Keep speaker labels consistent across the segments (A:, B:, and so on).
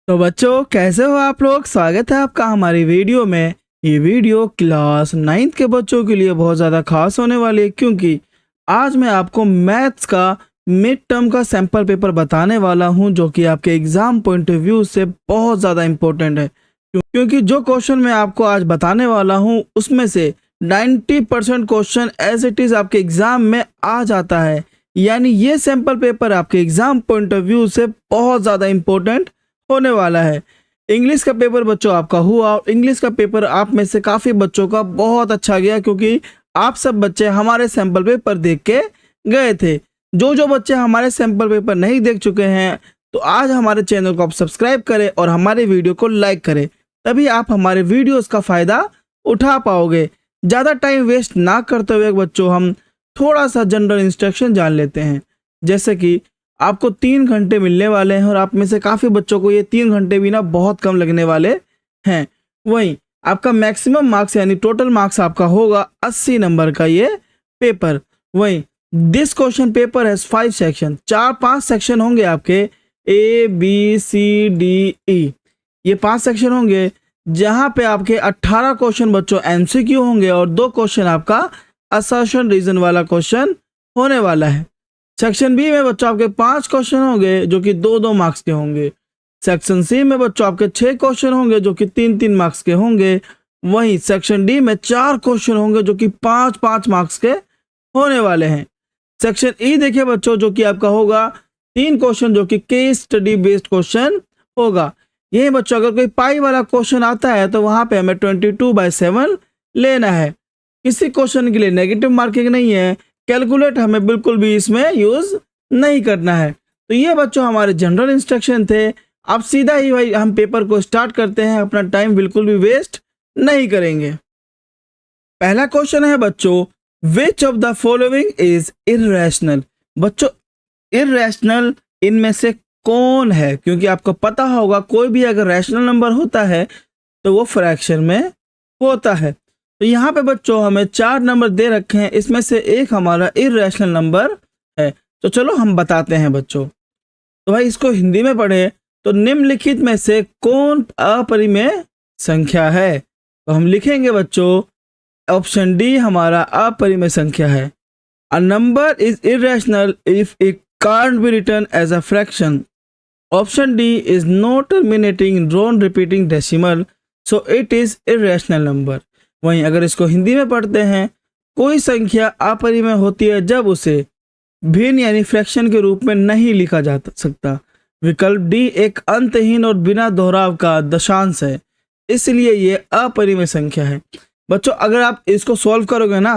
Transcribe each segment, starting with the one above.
A: तो बच्चों कैसे हो आप लोग। स्वागत है आपका हमारी वीडियो में। ये वीडियो क्लास 9th के बच्चों के लिए बहुत ज़्यादा खास होने वाली है, क्योंकि आज मैं आपको मैथ्स का मिड टर्म का सैंपल पेपर बताने वाला हूं, जो कि आपके एग्ज़ाम पॉइंट ऑफ व्यू से बहुत ज़्यादा इम्पोर्टेंट है। क्योंकि जो क्वेश्चन मैं आपको आज बताने वाला हूँ उसमें से 90% क्वेश्चन एज इट इज़ आपके एग्ज़ाम में आ जाता है। यानी ये सैंपल पेपर आपके एग्ज़ाम पॉइंट ऑफ व्यू से बहुत ज़्यादा इम्पोर्टेंट होने वाला है। इंग्लिश का पेपर बच्चों आपका हुआ, और इंग्लिश का पेपर आप में से काफ़ी बच्चों का बहुत अच्छा गया, क्योंकि आप सब बच्चे हमारे सैंपल पेपर देख के गए थे। जो बच्चे हमारे सैंपल पेपर नहीं देख चुके हैं, तो आज हमारे चैनल को आप सब्सक्राइब करें और हमारे वीडियो को लाइक करें, तभी आप हमारे वीडियोस का फ़ायदा उठा पाओगे। ज़्यादा टाइम वेस्ट ना करते हुए बच्चों हम थोड़ा सा जनरल इंस्ट्रक्शन जान लेते हैं। जैसे कि आपको 3 घंटे मिलने वाले हैं, और आप में से काफ़ी बच्चों को ये 3 घंटे भी ना बहुत कम लगने वाले हैं। वहीं आपका मैक्सिमम मार्क्स यानी टोटल मार्क्स आपका होगा 80 नंबर का ये पेपर। वहीं this question paper has 5 section, 4-5 section होंगे आपके, ABCDE, ये 5 सेक्शन होंगे, जहाँ पे आपके 18 क्वेश्चन बच्चों MCQ होंगे और 2 क्वेश्चन आपका असर्शन रीजन वाला क्वेश्चन होने वाला है। सेक्शन बी में बच्चों आपके 5 क्वेश्चन होंगे जो कि 2-2 मार्क्स के होंगे। सेक्शन सी में बच्चों आपके 6 क्वेश्चन होंगे जो कि 3-3 मार्क्स के होंगे। वहीं सेक्शन डी में 4 क्वेश्चन होंगे जो कि 5-5 मार्क्स के होने वाले हैं। सेक्शन ई देखिए बच्चों, जो कि आपका होगा 3 क्वेश्चन जो कि केस स्टडी बेस्ड क्वेश्चन होगा। यही बच्चों अगर कोई पाई वाला क्वेश्चन आता है तो वहाँ पे हमें 22/7 लेना है। किसी क्वेश्चन के लिए नेगेटिव मार्किंग नहीं है, कैलकुलेट हमें बिल्कुल भी इसमें यूज़ नहीं करना है। तो ये बच्चों हमारे जनरल इंस्ट्रक्शन थे। अब सीधा ही भाई हम पेपर को स्टार्ट करते हैं, अपना टाइम बिल्कुल भी वेस्ट नहीं करेंगे। पहला क्वेश्चन है बच्चों, which of the following is irrational. बच्चों इर्रेशनल इनमें से कौन है, क्योंकि आपको पता होगा कोई भी अगर रैशनल नंबर होता है तो वो फ्रैक्शन में होता है। तो यहाँ पे बच्चों हमें 4 नंबर दे रखे हैं, इसमें से एक हमारा इर्रेशनल नंबर है। तो चलो हम बताते हैं बच्चों। तो भाई इसको हिंदी में पढ़े तो निम्नलिखित में से कौन अपरिमेय संख्या है। तो हम लिखेंगे बच्चों ऑप्शन डी हमारा अपरिमेय संख्या है। A number is irrational if it can't be written as a fraction. Option D is no terminating non repeating decimal, so it is irrational number. वहीं अगर इसको हिंदी में पढ़ते हैं, कोई संख्या अपरिमेय होती है जब उसे भिन्न यानी फ्रैक्शन के रूप में नहीं लिखा जा सकता। विकल्प डी एक अंतहीन और बिना दोहराव का दशांश है, इसलिए ये अपरिमेय संख्या है। बच्चों अगर आप इसको सॉल्व करोगे ना,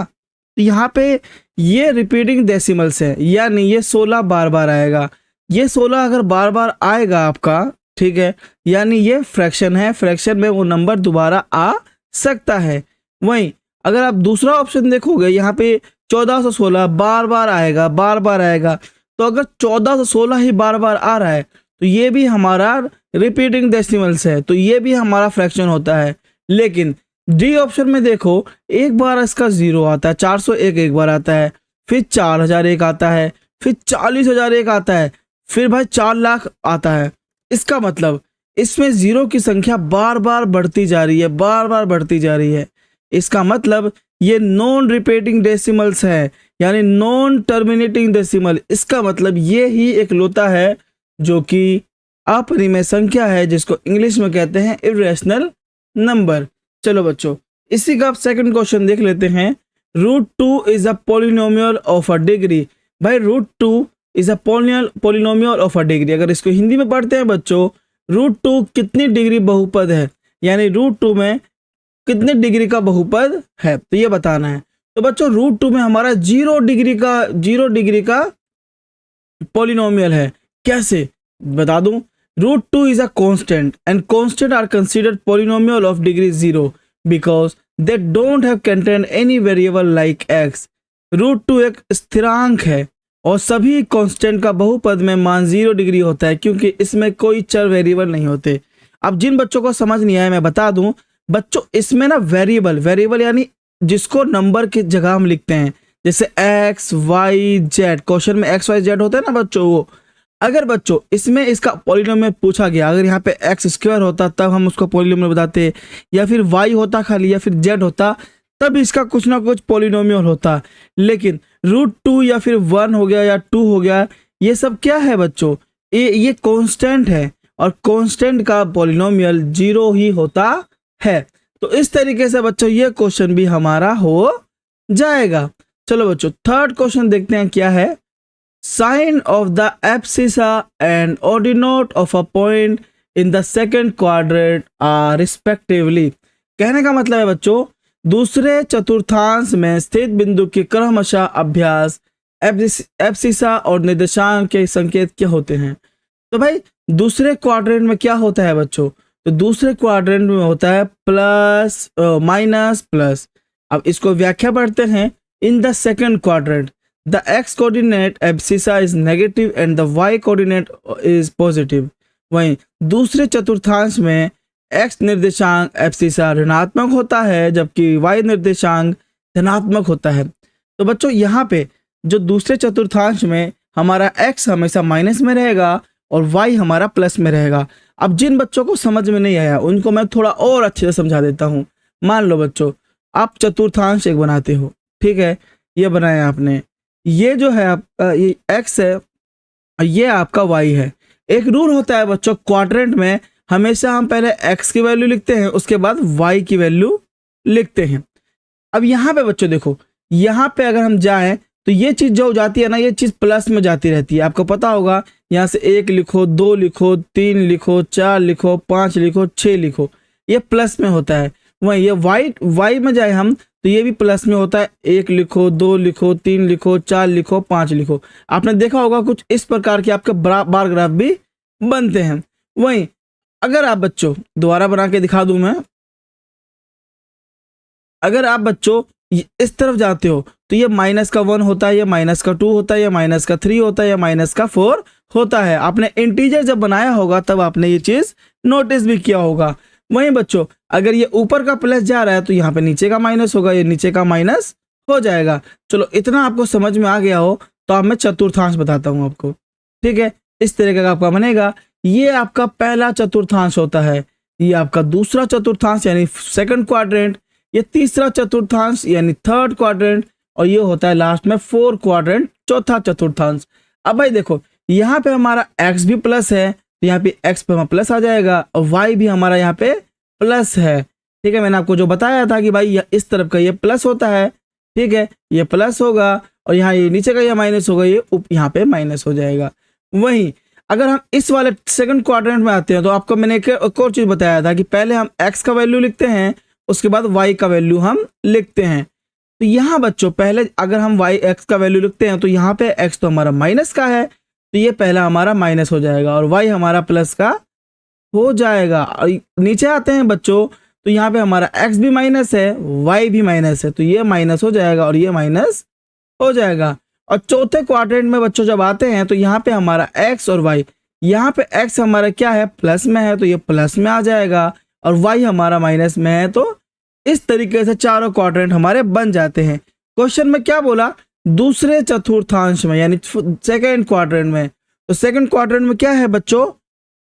A: तो यहाँ पे ये रिपीटिंग डेसिमल्स है, यानी ये 16 बार बार आएगा। ये 16 अगर बार बार आएगा आपका, ठीक है, यानी ये फ्रैक्शन है, फ्रैक्शन में वो नंबर दोबारा आ सकता है। वहीं अगर आप दूसरा ऑप्शन देखोगे, यहाँ पे 1416 बार बार आएगा, बार बार आएगा। तो अगर 1416 ही बार बार आ रहा है तो ये भी हमारा रिपीटिंग डेसिमल्स है, तो ये भी हमारा फ्रैक्शन होता है। लेकिन डी ऑप्शन में देखो, एक बार इसका 0 आता है, 401 एक बार आता है, फिर 4001 आता है, फिर 40001 आता है, फिर भाई 4 लाख आता है। इसका मतलब इसमें 0 की संख्या बार बार बढ़ती जा रही है, बार बार बढ़ती जा रही है। इसका मतलब ये नॉन रिपीटिंग डेसिमल्स है, यानी नॉन टर्मिनेटिंग डेसिमल। इसका मतलब ये ही एक लोता है जो कि अपरिमेय संख्या है, जिसको इंग्लिश में कहते हैं इर्रेशनल नंबर। चलो बच्चों इसी का आप सेकंड क्वेश्चन देख लेते हैं। √2 is a polynomial of a degree. भाई √2 is a polynomial of a degree. अगर इसको हिंदी में पढ़ते हैं बच्चों, √2 कितनी डिग्री बहुपद है, यानी √2 में कितने डिग्री का बहुपद है, तो ये बताना है। तो बच्चों √2 में हमारा 0 डिग्री का पॉलिनोमियल है। कैसे बता दूं, √2 is a constant and constant are considered polynomial of degree 0 because they don't have contain any variable like x. √2 एक स्थिरांक है और सभी कांस्टेंट का बहुपद में मान 0 डिग्री होता है, क्योंकि इसमें कोई चर वेरिएबल नहीं होते। अब जिन बच्चों को समझ नहीं आया मैं बता दूं बच्चों, इसमें ना वेरिएबल यानी जिसको नंबर की जगह हम लिखते हैं, जैसे x y z, क्वेश्चन में x y z होता है ना बच्चों, वो अगर बच्चों इसमें इसका पॉलिनोमियल पूछा गया, अगर यहाँ पे एक्स स्क्वायर होता तब हम उसको पॉलिनोमियल बताते, या फिर वाई होता खाली, या फिर जेड होता, तब इसका कुछ ना कुछ पॉलिनोमियल होता। लेकिन √2 या फिर 1 हो गया या 2 हो गया, ये सब क्या है बच्चों, ये कांस्टेंट है, और कांस्टेंट का पॉलिनोमियल 0 ही होता है। तो इस तरीके से बच्चों ये क्वेश्चन भी हमारा हो जाएगा। चलो बच्चों थर्ड क्वेश्चन देखते हैं क्या है। Sign of the abscissa and ordinate of a point in the second quadrant are respectively. कहने का मतलब है बच्चों, दूसरे चतुर्थांश में स्थित बिंदु के क्रमशः अभ्यास एब्सिसा और निर्देशांक के संकेत क्या होते हैं। तो भाई दूसरे क्वाड्रेंट में क्या होता है बच्चों, तो दूसरे क्वाड्रेंट में होता है प्लस माइनस प्लस। अब इसको व्याख्या पढ़ते हैं। In the second quadrant the X coordinate abscissa is negative and the Y coordinate is positive. वहीं दूसरे चतुर्थांश में एक्स निर्देशांक एब्सिसा ऋणात्मक होता है, जबकि वाई निर्देशांक धनात्मक होता है। तो बच्चों यहाँ पे जो दूसरे चतुर्थांश में हमारा एक्स हमेशा माइनस में रहेगा और वाई हमारा प्लस में रहेगा। अब जिन बच्चों को समझ में नहीं आया उनको मैं थोड़ा और अच्छे से समझा देता हूँ। मान लो बच्चों आप चतुर्थांश एक बनाते हो, ठीक है, ये बनाया आपने, ये जो है आपका ये एक्स है, ये आपका वाई है। एक रूल होता है बच्चों क्वाड्रेंट में, हमेशा हम पहले एक्स की वैल्यू लिखते हैं, उसके बाद वाई की वैल्यू लिखते हैं। अब यहाँ पे बच्चों देखो, यहाँ पे अगर हम जाएं तो ये चीज जो जाती है ना, ये चीज प्लस में जाती रहती है। आपको पता होगा, यहाँ से 1 लिखो, 2 लिखो, 3 लिखो, 4 लिखो, 5 लिखो, 6 लिखो, ये प्लस में होता है। वहीं ये वाई में जाए हम तो ये भी प्लस में होता है। 1 लिखो, 2 लिखो, 3 लिखो, 4 लिखो, 5 लिखो। आपने देखा होगा कुछ इस प्रकार के आपके बार ग्राफ भी बनते हैं। वहीं अगर आप बच्चों दोबारा बना के दिखा दूं मैं, अगर आप बच्चों इस तरफ जाते हो तो ये -1 होता है, ये -2 होता है, ये -3 होता है, ये -4 होता है। आपने इंटीजर जब बनाया होगा तब आपने ये चीज नोटिस भी किया होगा। वहीं बच्चों अगर ये ऊपर का प्लस जा रहा है तो यहाँ पे नीचे का माइनस होगा, ये नीचे का माइनस हो जाएगा। चलो इतना आपको समझ में आ गया हो तो अब मैं चतुर्थांश बताता हूँ आपको, ठीक है। इस तरीके का आपका बनेगा। ये आपका पहला चतुर्थांश होता है, ये आपका दूसरा चतुर्थांश यानी सेकंड क्वाड्रेंट, ये तीसरा चतुर्थांश यानी थर्ड क्वाड्रेंट, और ये होता है लास्ट में फोर्थ क्वाड्रेंट, चौथा चतुर्थांश। अब भाई देखो यहाँ पे हमारा x भी प्लस है, तो यहाँ पे x पे हमारा प्लस आ जाएगा, और y भी हमारा यहाँ पे प्लस है, ठीक है। मैंने आपको जो बताया था कि भाई इस तरफ का ये प्लस होता है, ठीक है, ये प्लस होगा, और यहाँ ये नीचे का ये माइनस होगा, ये यहाँ पे माइनस हो जाएगा। वहीं अगर हम इस वाले सेकंड क्वाड्रेंट में आते हैं तो आपको मैंने एक और चीज बताया था कि पहले हम x का वैल्यू लिखते हैं, उसके बाद y का वैल्यू हम लिखते हैं। तो यहाँ बच्चों पहले अगर हम x का वैल्यू लिखते हैं तो यहाँ पे x तो हमारा माइनस का है, तो ये पहला हमारा माइनस हो जाएगा, और y हमारा प्लस का हो जाएगा। और नीचे आते हैं बच्चों तो यहाँ पे हमारा x भी माइनस है, y भी माइनस है, तो ये माइनस हो जाएगा और ये माइनस हो जाएगा। और चौथे क्वाड्रेंट में बच्चों जब आते हैं तो यहाँ पे हमारा x और y, यहाँ पे x हमारा क्या है प्लस में है, तो ये प्लस में आ जाएगा, और y हमारा माइनस में है। तो इस तरीके से चारों क्वाड्रेंट हमारे बन जाते हैं। क्वेश्चन में क्या बोला, दूसरे चतुर्थांश में यानी सेकंड क्वाड्रेंट में। तो सेकंड क्वाड्रेंट में क्या है बच्चों,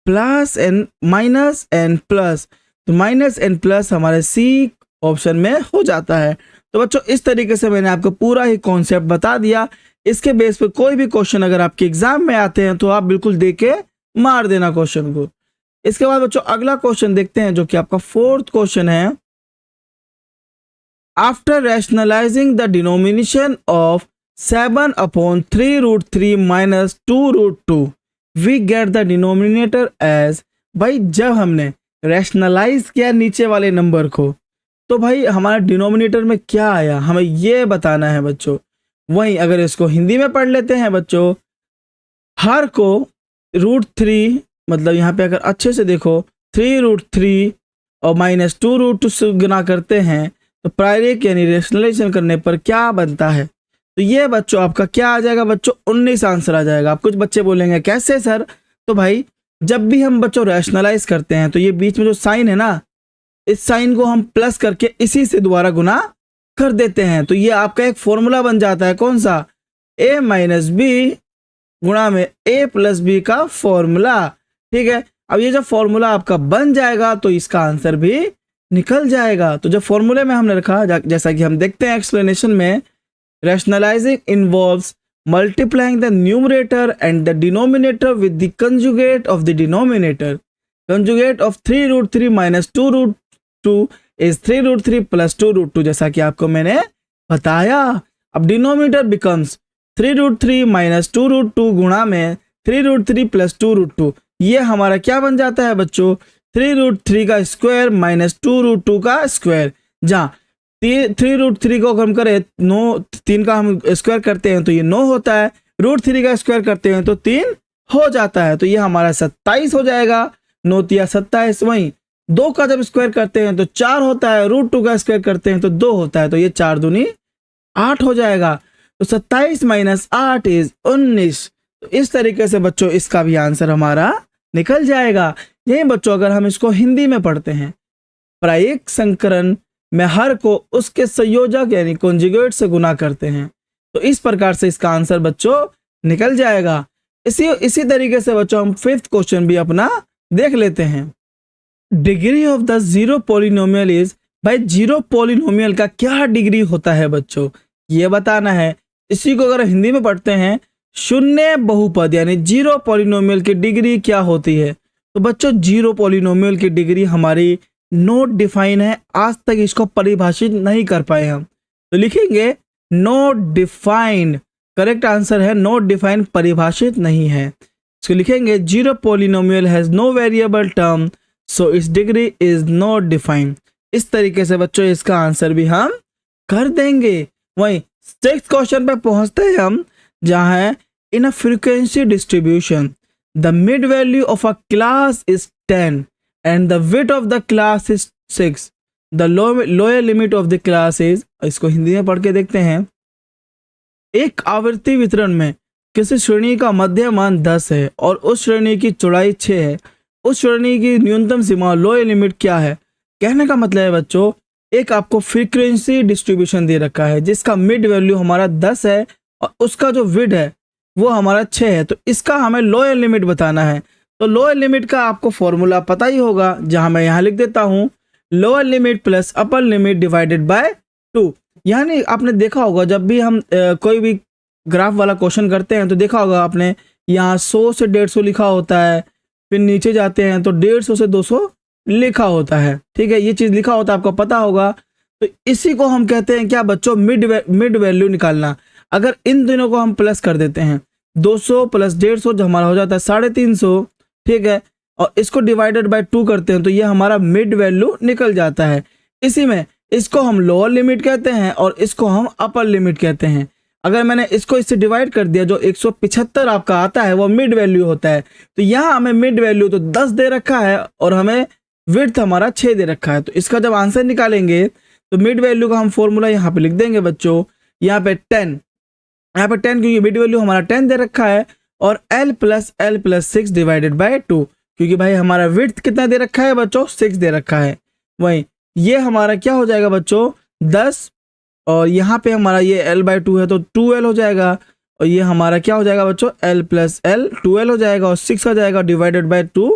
A: plus and minus and plus, तो माइनस एंड प्लस हमारे सी ऑप्शन में हो जाता है। तो बच्चों इस तरीके से मैंने आपको पूरा ही कॉन्सेप्ट बता दिया। इसके बेस पे कोई भी क्वेश्चन अगर आपके एग्जाम में आते हैं तो आप बिल्कुल देख के मार देना क्वेश्चन को। इसके बाद बच्चों अगला क्वेश्चन देखते हैं जो कि आपका फोर्थ क्वेश्चन है। After rationalising the denomination of 7/3√3 - 2√2 we get the denominator as. भाई जब हमने रैशनलाइज किया नीचे वाले नंबर को तो भाई हमारा डिनोमिनेटर में क्या आया हमें ये बताना है बच्चों। वहीं अगर इसको हिंदी में पढ़ लेते हैं बच्चों, हर को √3 मतलब यहाँ पे अगर अच्छे से देखो 3√3 और -2√2 से गुना करते हैं तो प्रायरिक यानी रैशनलाइजेशन करने पर क्या बनता है। तो ये बच्चों आपका क्या आ जाएगा बच्चों, 19 आंसर आ जाएगा। आप कुछ बच्चे बोलेंगे कैसे सर, तो भाई जब भी हम बच्चों रैशनलाइज करते हैं तो ये बीच में जो साइन है ना, इस साइन को हम प्लस करके इसी से दोबारा गुना कर देते हैं। तो ये आपका एक फॉर्मूला बन जाता है, कौन सा, a - b गुणा में a प्लस बी का फॉर्मूला। ठीक है, अब ये जब फॉर्मूला आपका बन जाएगा तो इसका आंसर भी निकल जाएगा। तो जब फॉर्मूले में हमने रखा, जैसा कि हम देखते हैं एक्सप्लेनेशन में, rationalizing involves multiplying the numerator and the denominator with the conjugate of the denominator. Conjugate of 3 root 3 minus 2 root 2 is 3 root 3 plus 2 root 2, जैसा कि आपको मैंने बताया। अब denominator becomes 3 root 3 minus 2 root 2 गुणा में 3 root 3 plus 2 root 2, ये हमारा क्या बन जाता है बच्चों, 3 root 3 का स्क्वायर माइनस 2 root 2 का स्क्वायर। जहाँ 3 रूट 3 को हम करें 9, 3 का हम स्क्वायर करते हैं तो ये 9 होता है, रूट 3 का स्क्वायर करते हैं तो 3 हो जाता है, तो ये हमारा 27 हो जाएगा। 9 तिया 27। वहीं 2 का जब स्क्वायर करते हैं तो 4 होता है, रूट 2 का स्क्वायर करते हैं तो 2 होता है, तो ये 4 दूनी 8 हो जाएगा। तो 27 माइनस 8 इज 19। तो इस तरीके से बच्चों इसका भी आंसर हमारा निकल जाएगा। यही बच्चों अगर हम इसको हिंदी में पढ़ते हैं, प्रायिक संकरण में हर को उसके संयोजक यानी कॉन्जुगेट से गुना करते हैं, तो इस प्रकार से इसका आंसर बच्चों निकल जाएगा। इसी तरीके से बच्चों हम 5th क्वेश्चन भी अपना देख लेते हैं। Degree of the zero polynomial is, भाई जीरो पॉलिनोमियल का क्या डिग्री होता है बच्चों, ये बताना है। इसी को अगर हिंदी में पढ़ते हैं, शून्य बहुपद यानी जीरो पॉलिनोमियल की डिग्री क्या होती है। तो बच्चों जीरो पॉलिनोमियल की डिग्री हमारी नोट डिफाइन है, आज तक इसको परिभाषित नहीं कर पाए हम, तो लिखेंगे नोट डिफाइंड। करेक्ट आंसर है नोट डिफाइंड, परिभाषित नहीं है। इसको लिखेंगे zero polynomial has no variable term so its degree is not defined. इस तरीके से बच्चों इसका आंसर भी हम कर देंगे। वहीं 6th क्वेश्चन पे पहुंचते हैं हम, जहां है in a frequency distribution the mid value of a class is 10 and the width of the class is 6, the lower limit of the class is, इसको हिंदी में पढ़ के देखते हैं। एक आवर्ती वितरण में किसी श्रेणी का मध्य मान 10 है और उस श्रेणी की चौड़ाई 6 है, उस श्रेणी की न्यूनतम सीमा लोअर लिमिट क्या है। कहने का मतलब है बच्चों, एक आपको फ्रीक्वेंसी डिस्ट्रीब्यूशन दे रखा है जिसका मिड वैल्यू हमारा 10 है और उसका जो विड है वो हमारा 6 है, तो इसका हमें लोअर लिमिट बताना है। तो लोअर लिमिट का आपको फॉर्मूला पता ही होगा, जहां मैं यहां लिख देता हूं lower limit plus upper limit divided by 2। यानी आपने देखा होगा जब भी हम कोई भी ग्राफ वाला क्वेश्चन करते हैं तो देखा होगा आपने, यहाँ 100 से 150 लिखा होता है, फिर नीचे जाते हैं तो 150 से 200 लिखा होता है। ठीक है, ये चीज़ लिखा होता है, आपको पता होगा। तो इसी को हम कहते हैं क्या बच्चों, मिड वैल्यू निकालना। अगर इन दोनों को हम प्लस कर देते हैं, 200 प्लस 150 जो हमारा हो जाता है 350, ठीक है, और इसको डिवाइडेड बाय 2 करते हैं तो ये हमारा मिड वैल्यू निकल जाता है। इसी में इसको हम लोअर लिमिट कहते हैं और इसको हम अपर लिमिट कहते हैं। अगर मैंने इसको इससे डिवाइड कर दिया, जो 175 आपका आता है वो मिड वैल्यू होता है। तो यहाँ हमें मिड वैल्यू तो 10 दे रखा है और हमें विड्थ हमारा 6 दे रखा है। तो इसका जब आंसर निकालेंगे तो मिड वैल्यू का हम फॉर्मूला यहाँ पे लिख देंगे बच्चों, यहाँ पे 10, यहाँ पे 10 क्योंकि मिड वैल्यू हमारा 10 दे रखा है, और L प्लस 6 डिवाइडेड बाय 2, क्योंकि भाई हमारा विड्थ कितना दे रखा है बच्चों, 6 दे रखा है। वहीं ये हमारा क्या हो जाएगा बच्चों 10, और यहाँ पे हमारा ये L/2 है तो 2L हो जाएगा, और ये हमारा क्या हो जाएगा बच्चों L प्लस L 2L हो जाएगा, और 6 हो जाएगा डिवाइडेड बाय 2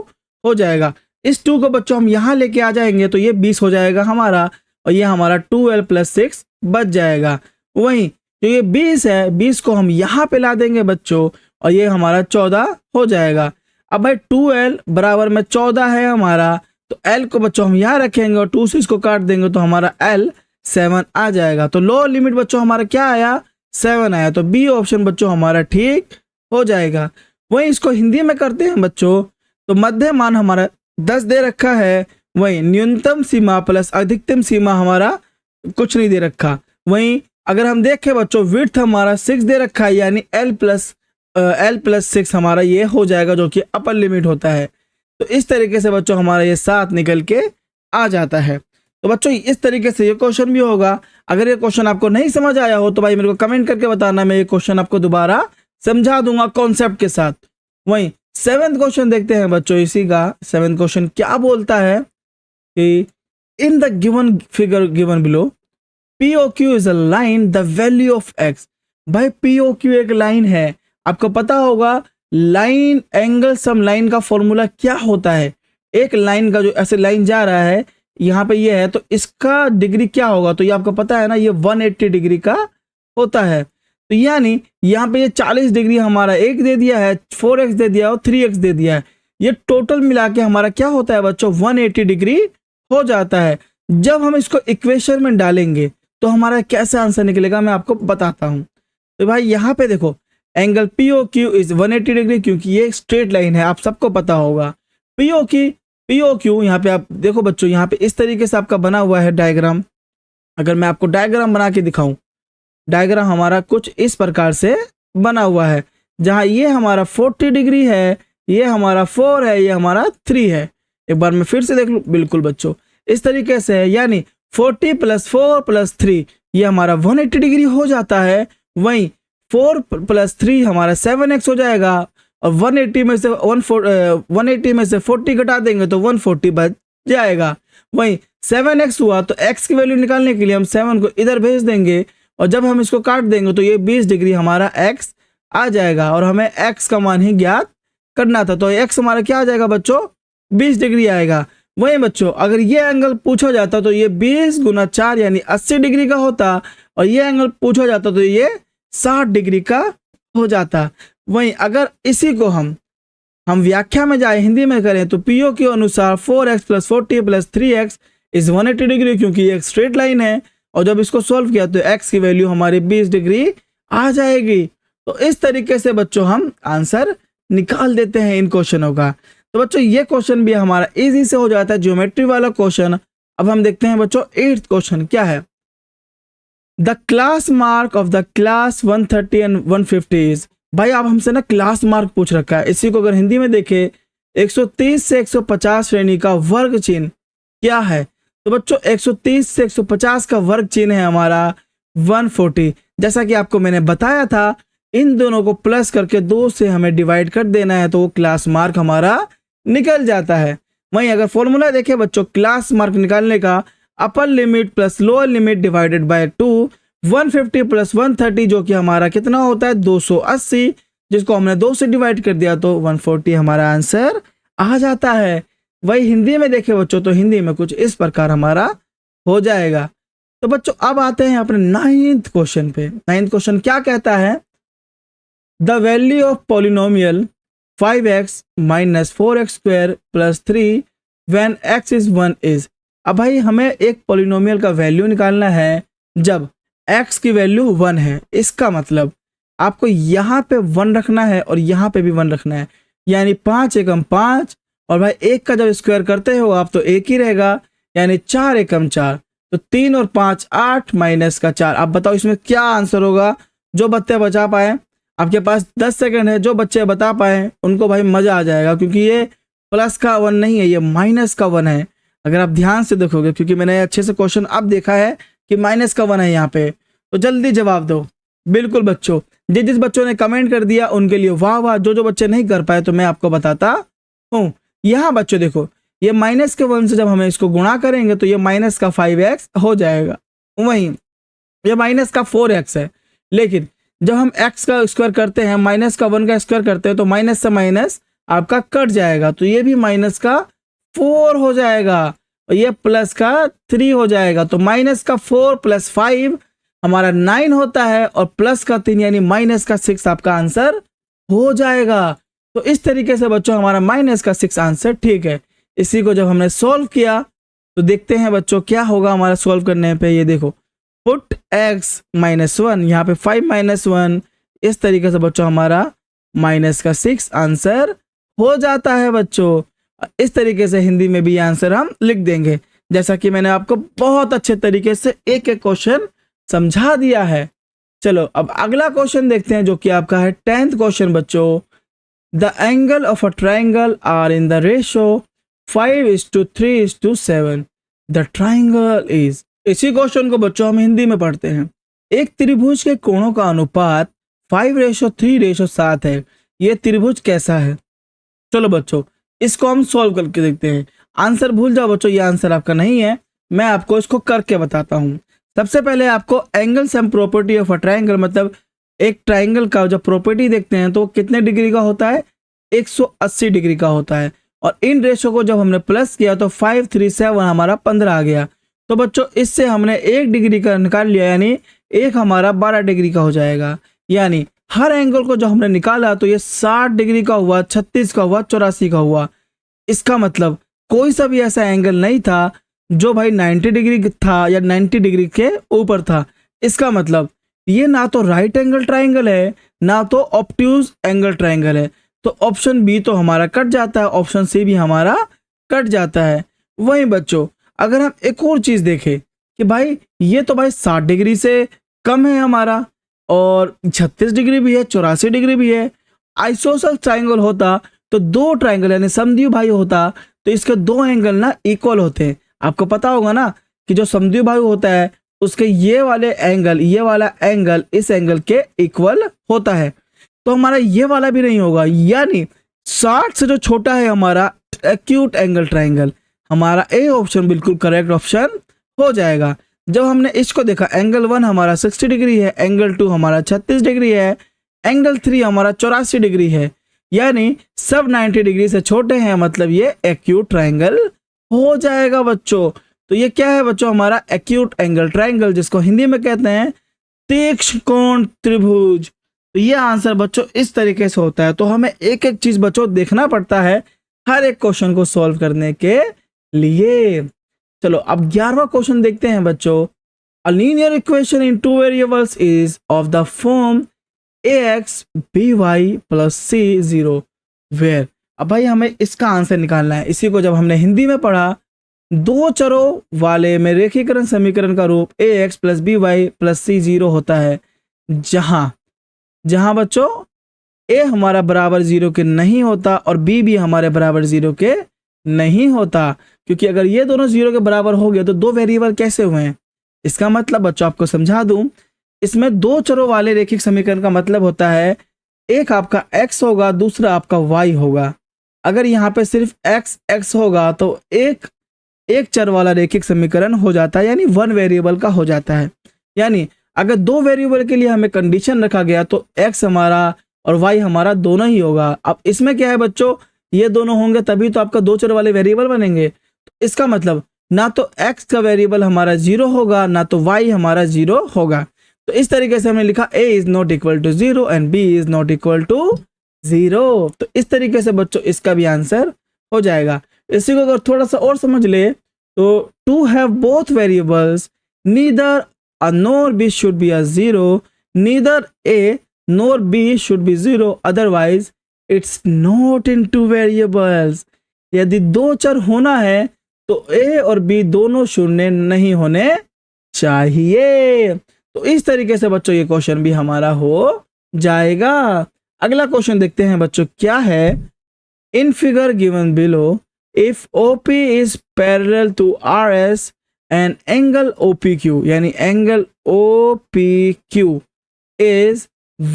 A: हो जाएगा। इस 2 को बच्चों हम यहाँ लेके आ जाएंगे तो ये 20 हो जाएगा हमारा, और ये हमारा 2L प्लस 6 बच जाएगा। वहीं जो ये 20 है, 20 को हम यहाँ पे ला देंगे बच्चों, और ये हमारा 14 हो जाएगा। अब भाई 2L बराबर में 14 है हमारा, तो L को बच्चों हम यहाँ रखेंगे और 2 से इसको काट देंगे तो हमारा L 7 आ जाएगा। तो लोअर लिमिट बच्चों हमारा क्या आया, 7 आया। तो बी ऑप्शन बच्चों हमारा ठीक हो जाएगा। वहीं इसको हिंदी में करते हैं बच्चों, तो मध्य मान हमारा 10 दे रखा है, वहीं न्यूनतम सीमा प्लस अधिकतम सीमा हमारा कुछ नहीं दे रखा। वहीं अगर हम देखें बच्चों विड्थ हमारा 6 दे रखा है, यानी L प्लस 6 हमारा ये हो जाएगा जो कि अपर लिमिट होता है। तो इस तरीके से बच्चों हमारा ये 7 निकल के आ जाता है। तो बच्चों इस तरीके से ये क्वेश्चन भी होगा। अगर ये क्वेश्चन आपको नहीं समझ आया हो तो भाई मेरे को कमेंट करके बताना, मैं ये क्वेश्चन आपको दोबारा समझा दूंगा कॉन्सेप्ट के साथ। वहीं 7th क्वेश्चन देखते हैं बच्चों, इसी का 7th क्वेश्चन क्या बोलता है कि in the given figure given below POQ is a line the value of x। भाई POQ एक लाइन है आपको पता होगा लाइन एंगल सम लाइन का फॉर्मूला क्या होता है। एक लाइन का जो ऐसे लाइन जा रहा है यहाँ पे ये है तो इसका डिग्री क्या होगा, तो ये आपको पता है ना, ये 180 डिग्री का होता है। तो यानी यहाँ पे ये 40 डिग्री हमारा एक दे दिया है, 4x दे दिया और 3x दे दिया है, ये टोटल मिला के हमारा क्या होता है बच्चों 180 डिग्री हो जाता है। जब हम इसको इक्वेशन में डालेंगे तो हमारा कैसे आंसर निकलेगा मैं आपको बताता हूँ। तो भाई यहाँ पे देखो एंगल POQ इज 180 डिग्री, क्योंकि ये स्ट्रेट लाइन है, आप सबको पता होगा। POQ यहाँ पे आप देखो बच्चों, यहाँ पे इस तरीके से आपका बना हुआ है डायग्राम। अगर मैं आपको डायग्राम बना के दिखाऊं, डायग्राम हमारा कुछ इस प्रकार से बना हुआ है, जहाँ ये हमारा 40 डिग्री है, ये हमारा 4 है, ये हमारा 3 है। एक बार मैं फिर से देख लूँ, बिल्कुल बच्चों इस तरीके से है, यानी 40 + 4 + 3 ये हमारा 180 डिग्री हो जाता है। वहीं 4 + 3 हमारा 7x हो जाएगा, और 180 में से 40 घटा देंगे तो 140 बच जाएगा। वहीं 7x हुआ तो x की वैल्यू निकालने के लिए हम 7 को इधर भेज देंगे, और जब हम इसको काट देंगे तो ये 20 डिग्री हमारा x आ जाएगा, और हमें x का मान ही ज्ञात करना था। तो x हमारा क्या आ जाएगा बच्चों 20 डिग्री आएगा। वहीं बच्चों अगर ये एंगल पूछा जाता तो ये 20 × 4 यानी 80 डिग्री का होता, और ये एंगल पूछा जाता तो ये 60 डिग्री का हो जाता। वहीं अगर इसी को हम व्याख्या में जाए हिंदी में करें तो PO के अनुसार 4x + 40 + 3x इज 180 डिग्री, क्योंकि ये एक स्ट्रेट लाइन है, और जब इसको सॉल्व किया तो x की वैल्यू हमारी 20 डिग्री आ जाएगी। तो इस तरीके से बच्चों हम आंसर निकाल देते हैं इन क्वेश्चनों का। तो बच्चों ये क्वेश्चन भी हमारा इजी से हो जाता है, ज्योमेट्री वाला क्वेश्चन। अब हम देखते हैं बच्चों 8th क्वेश्चन क्या है। The class mark of the class 130 and 150 is. भाई आप हमसे ना क्लास मार्क पूछ रखा है, इसी को अगर हिंदी में देखें 130 से 150 श्रेणी का वर्ग चिन्ह क्या है। तो बच्चों 130 से 150 का वर्ग चिन्ह है हमारा 140। जैसा कि आपको मैंने बताया था, इन दोनों को प्लस करके 2 से हमें डिवाइड कर देना है, तो वो क्लास मार्क हमारा निकल जाता है। वहीं अगर फॉर्मूला देखें बच्चों क्लास मार्क निकालने का, upper limit plus lower limit divided by 2, 150 + 130 जो कि हमारा कितना होता है 280, जिसको हमने 2 से डिवाइड कर दिया तो 140 हमारा आंसर आ जाता है। वही हिंदी में देखें बच्चों तो हिंदी में कुछ इस प्रकार हमारा हो जाएगा। तो बच्चों अब आते हैं अपने 9th क्वेश्चन पे। 9th क्वेश्चन क्या कहता है, the value of polynomial 5x - 4x² + 3 when x is 1 is. अब भाई हमें एक पॉलिनोमियल का वैल्यू निकालना है जब x की वैल्यू 1 है। इसका मतलब आपको यहाँ पे 1 रखना है और यहाँ पे भी 1 रखना है, यानी 5 एकम 5, और भाई 1 का जब स्क्वायर करते हो आप तो 1 ही रहेगा, यानी 4 एकम 4, तो 3 और 5 8 माइनस का 4। आप बताओ इसमें क्या आंसर होगा। जो बच्चे बचा पाए, आपके पास 10 सेकंड है, जो बच्चे बता पाए उनको भाई मजा आ जाएगा, क्योंकि ये प्लस का 1 नहीं है, ये माइनस का 1 है। अगर आप ध्यान से देखोगे, क्योंकि मैंने अच्छे से क्वेश्चन अब देखा है कि माइनस का 1 है यहाँ पे, तो जल्दी जवाब दो। बिल्कुल बच्चों, जिस बच्चों ने कमेंट कर दिया उनके लिए वाह वाह, जो बच्चे नहीं कर पाए तो मैं आपको बताता हूँ। यहाँ बच्चों देखो, ये माइनस के 1 से जब हमें इसको गुणा करेंगे तो ये माइनस का 5x हो जाएगा। वहीं ये माइनस का 4x है, लेकिन जब हम x का स्क्वायर करते हैं, माइनस का 1 का स्क्वायर करते हैं, तो माइनस से माइनस आपका कट जाएगा, तो ये भी माइनस का 4 हो जाएगा, और ये प्लस का 3 हो जाएगा। तो माइनस का 4 + 5 हमारा 9 होता है, और प्लस का 3 यानी माइनस का 6 आपका आंसर हो जाएगा। तो इस तरीके से बच्चों हमारा माइनस का 6 आंसर ठीक है। इसी को जब हमने सॉल्व किया तो देखते हैं बच्चों क्या होगा हमारा सॉल्व करने पे। ये देखो, पुट x - 1, यहाँ पे 5 - 1, इस तरीके से बच्चों हमारा माइनस का 6 आंसर हो जाता है बच्चों। इस तरीके से हिंदी में भी आंसर हम लिख देंगे, जैसा कि मैंने आपको बहुत अच्छे तरीके से एक एक क्वेश्चन समझा दिया है। चलो अब अगला क्वेश्चन देखते हैं, जो कि आपका है 10th क्वेश्चन बच्चों। The angle of a triangle are in the ratio 5:3:7। The triangle is. इसी क्वेश्चन को बच्चों हम हिंदी में पढ़ते हैं। एक त्रिभुज के कोणों का अनुपात 5:3:7 है। ये त्रिभुज कैसा है। चलो बच्चों इसको हम सॉल्व करके देखते हैं। आंसर भूल जाओ बच्चों, ये आंसर आपका नहीं है, मैं आपको इसको करके बताता हूँ। सबसे पहले आपको angle sum property of a triangle, मतलब एक ट्राइंगल का जब प्रॉपर्टी देखते हैं तो वो कितने डिग्री का होता है, 180 डिग्री का होता है। और इन रेशो को जब हमने प्लस किया तो 5 3 7 हमारा 15 आ गया। तो बच्चों इससे हमने 1 डिग्री का निकाल लिया, यानी एक हमारा 12 डिग्री का हो जाएगा। यानी हर एंगल को जो हमने निकाला तो ये 60 डिग्री का हुआ, 36 का हुआ, 84 का हुआ। इसका मतलब कोई सा भी ऐसा एंगल नहीं था जो भाई 90 डिग्री था या 90 डिग्री के ऊपर था। इसका मतलब ये ना तो राइट एंगल ट्राइंगल है ना तो ऑब्ट्यूज एंगल ट्राइंगल है। तो ऑप्शन बी तो हमारा कट जाता है, ऑप्शन सी भी हमारा कट जाता है। वहीं बच्चों अगर हम एक और चीज देखें कि भाई ये तो भाई 60 डिग्री से कम है हमारा, और 36 डिग्री भी है, 84 डिग्री भी है। आइसोसेलेस ट्राइंगल होता तो दो ट्राइंगल यानी समद्विबाहु होता तो इसके दो एंगल ना इक्वल होते हैं। आपको पता होगा ना कि जो समद्विबाहु होता है उसके ये वाले एंगल, ये वाला एंगल इस एंगल के इक्वल होता है। तो हमारा ये वाला भी नहीं होगा, यानी 60 से जो छोटा है हमारा एक्यूट एंगल ट्राइंगल, हमारा ए ऑप्शन बिल्कुल करेक्ट ऑप्शन हो जाएगा। जब हमने इसको देखा एंगल 1 हमारा 60 डिग्री है, एंगल 2 हमारा 36 डिग्री है, एंगल 3 हमारा 84 डिग्री है, यानी सब 90 डिग्री से छोटे हैं, मतलब ये एक्यूट ट्राइंगल हो जाएगा बच्चों। तो ये क्या है बच्चों, हमारा एक्यूट एंगल ट्राइंगल, जिसको हिंदी में कहते हैं तीक्ष्ण कोण त्रिभुज। तो ये आंसर बच्चों इस तरीके से होता है। तो हमें एक एक चीज बच्चों देखना पड़ता है हर एक क्वेश्चन को सॉल्व करने के लिए। चलो अब 11वां क्वेश्चन देखते हैं बच्चों। A linear equation in two variables is of the form ax by plus c 0 where. अब भाई हमें इसका आंसर निकालना है। इसी को जब हमने हिंदी में पढ़ा, दो चरों वाले में रेखीकरण समीकरण का रूप ax plus B Y plus C 0 होता है, जहां बच्चों a हमारा बराबर 0 के नहीं होता और b भी हमारे बराबर 0 के नहीं होता। क्योंकि अगर ये दोनों 0 के बराबर हो गए तो दो वेरिएबल कैसे हुए हैं। इसका मतलब बच्चों आपको समझा दूं, इसमें दो चरों वाले रेखिक समीकरण का मतलब होता है एक आपका x होगा, दूसरा आपका y होगा। अगर यहाँ पे सिर्फ x होगा तो एक चर वाला रेखिक समीकरण हो जाता है, यानी वन वेरिएबल का हो जाता है। यानी अगर दो वेरिएबल के लिए हमें कंडीशन रखा गया तो x हमारा और y हमारा दोनों ही होगा। अब इसमें क्या है बच्चों, ये दोनों होंगे तभी तो आपका दो चर वाले वेरिएबल बनेंगे। तो इसका मतलब ना तो x का वेरिएबल हमारा 0 होगा ना तो y हमारा 0 होगा। तो इस तरीके से हमने लिखा a is not equal to 0 and b is not equal to 0। तो इस तरीके से बच्चों इसका भी आंसर हो जाएगा। इसी को अगर थोड़ा सा और समझ ले तो to have both variables neither a nor b should be a 0, neither a nor b should be 0, otherwise it's not in two variables। यदि दो चर होना है तो a और b दोनों शून्य नहीं होने चाहिए। तो इस तरीके से बच्चों ये क्वेश्चन भी हमारा हो जाएगा। अगला क्वेश्चन देखते हैं बच्चों क्या है। In figure given below if OP is parallel to RS and angle OPQ, यानी angle OPQ is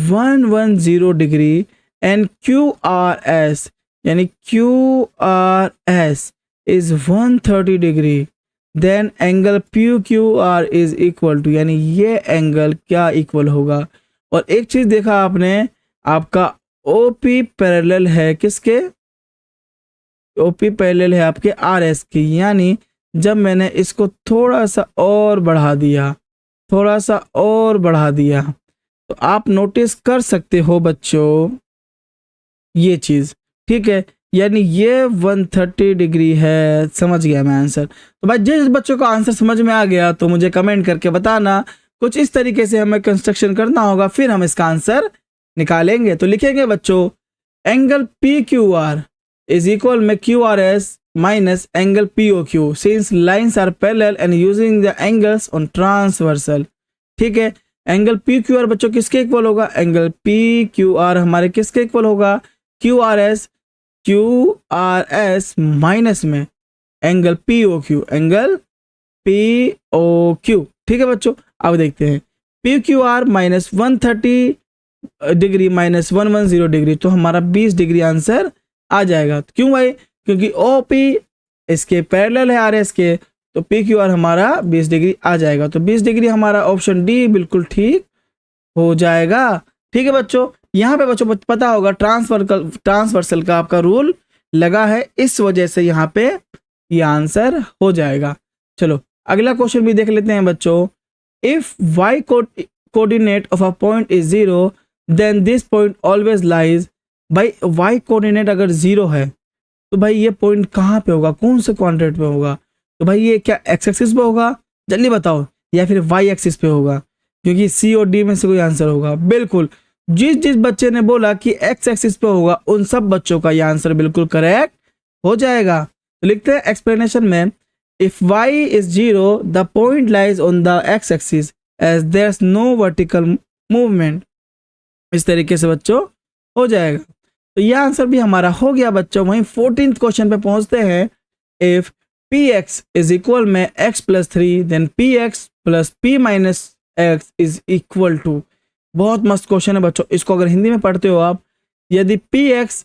A: 110 degree and QRS यानी QRS is 130 degree, then angle PQR is equal to, यानी ये एंगल क्या इक्वल होगा। और एक चीज देखा आपने, आपका OP पैरेलल है किसके, OP पैरेलल है आपके RS की। यानी जब मैंने इसको थोड़ा सा और बढ़ा दिया तो आप नोटिस कर सकते हो बच्चों ये चीज, ठीक है। यानी ये 130 डिग्री है। समझ गया मैं आंसर। तो भाई जिस बच्चों का आंसर समझ में आ गया तो मुझे कमेंट करके बताना। कुछ इस तरीके से हमें कंस्ट्रक्शन करना होगा, फिर हम इसका आंसर निकालेंगे। तो लिखेंगे बच्चों एंगल PQR इज इक्वल में QRS minus angle POQ since lines are parallel and using the angles on transversal। ठीक है, एंगल PQR बच्चों किसके इक्वल होगा, एंगल PQR हमारे किसके इक्वल होगा, QRS माइनस में एंगल POQ ठीक है बच्चों। अब देखते हैं PQR minus 130 degree minus 110 degree, तो हमारा 20 डिग्री आंसर आ जाएगा। क्यों भाई, क्योंकि OP इसके पैरेलल है RS के, तो PQR हमारा 20 डिग्री आ जाएगा। तो 20 डिग्री हमारा ऑप्शन डी बिल्कुल ठीक हो जाएगा। ठीक है बच्चों, यहाँ पे बच्चों पता होगा ट्रांसवर्सल का आपका रूल लगा है, इस वजह से यहाँ पे ये आंसर हो जाएगा। चलो अगला क्वेश्चन भी देख लेते हैं बच्चों। If y coordinate of a point is 0 then this point always lies. भाई y कोऑर्डिनेट अगर 0 है तो भाई ये पॉइंट कहाँ पे होगा, कौन से क्वाड्रेंट पे होगा? तो भाई ये क्या x एक्सिस पे होगा, जल्दी बताओ, या फिर y एक्सिस पे होगा? क्योंकि C और D में से कोई आंसर होगा। बिल्कुल, जिस जिस बच्चे ने बोला कि x एक्सिस पे होगा उन सब बच्चों का ये आंसर बिल्कुल करेक्ट हो जाएगा। तो लिखते हैं एक्सप्लेनेशन में, if y is 0 the point lies on the x axis as there is no vertical movement. इस तरीके से बच्चों हो जाएगा। तो यह आंसर भी हमारा हो गया बच्चों। वहीं 14th क्वेश्चन पे पहुंचते हैं। इफ px इज इक्वल में x plus 3 then px plus p minus x is equal to. बहुत मस्त क्वेश्चन है बच्चों, इसको अगर हिंदी में पढ़ते हो आप, यदि px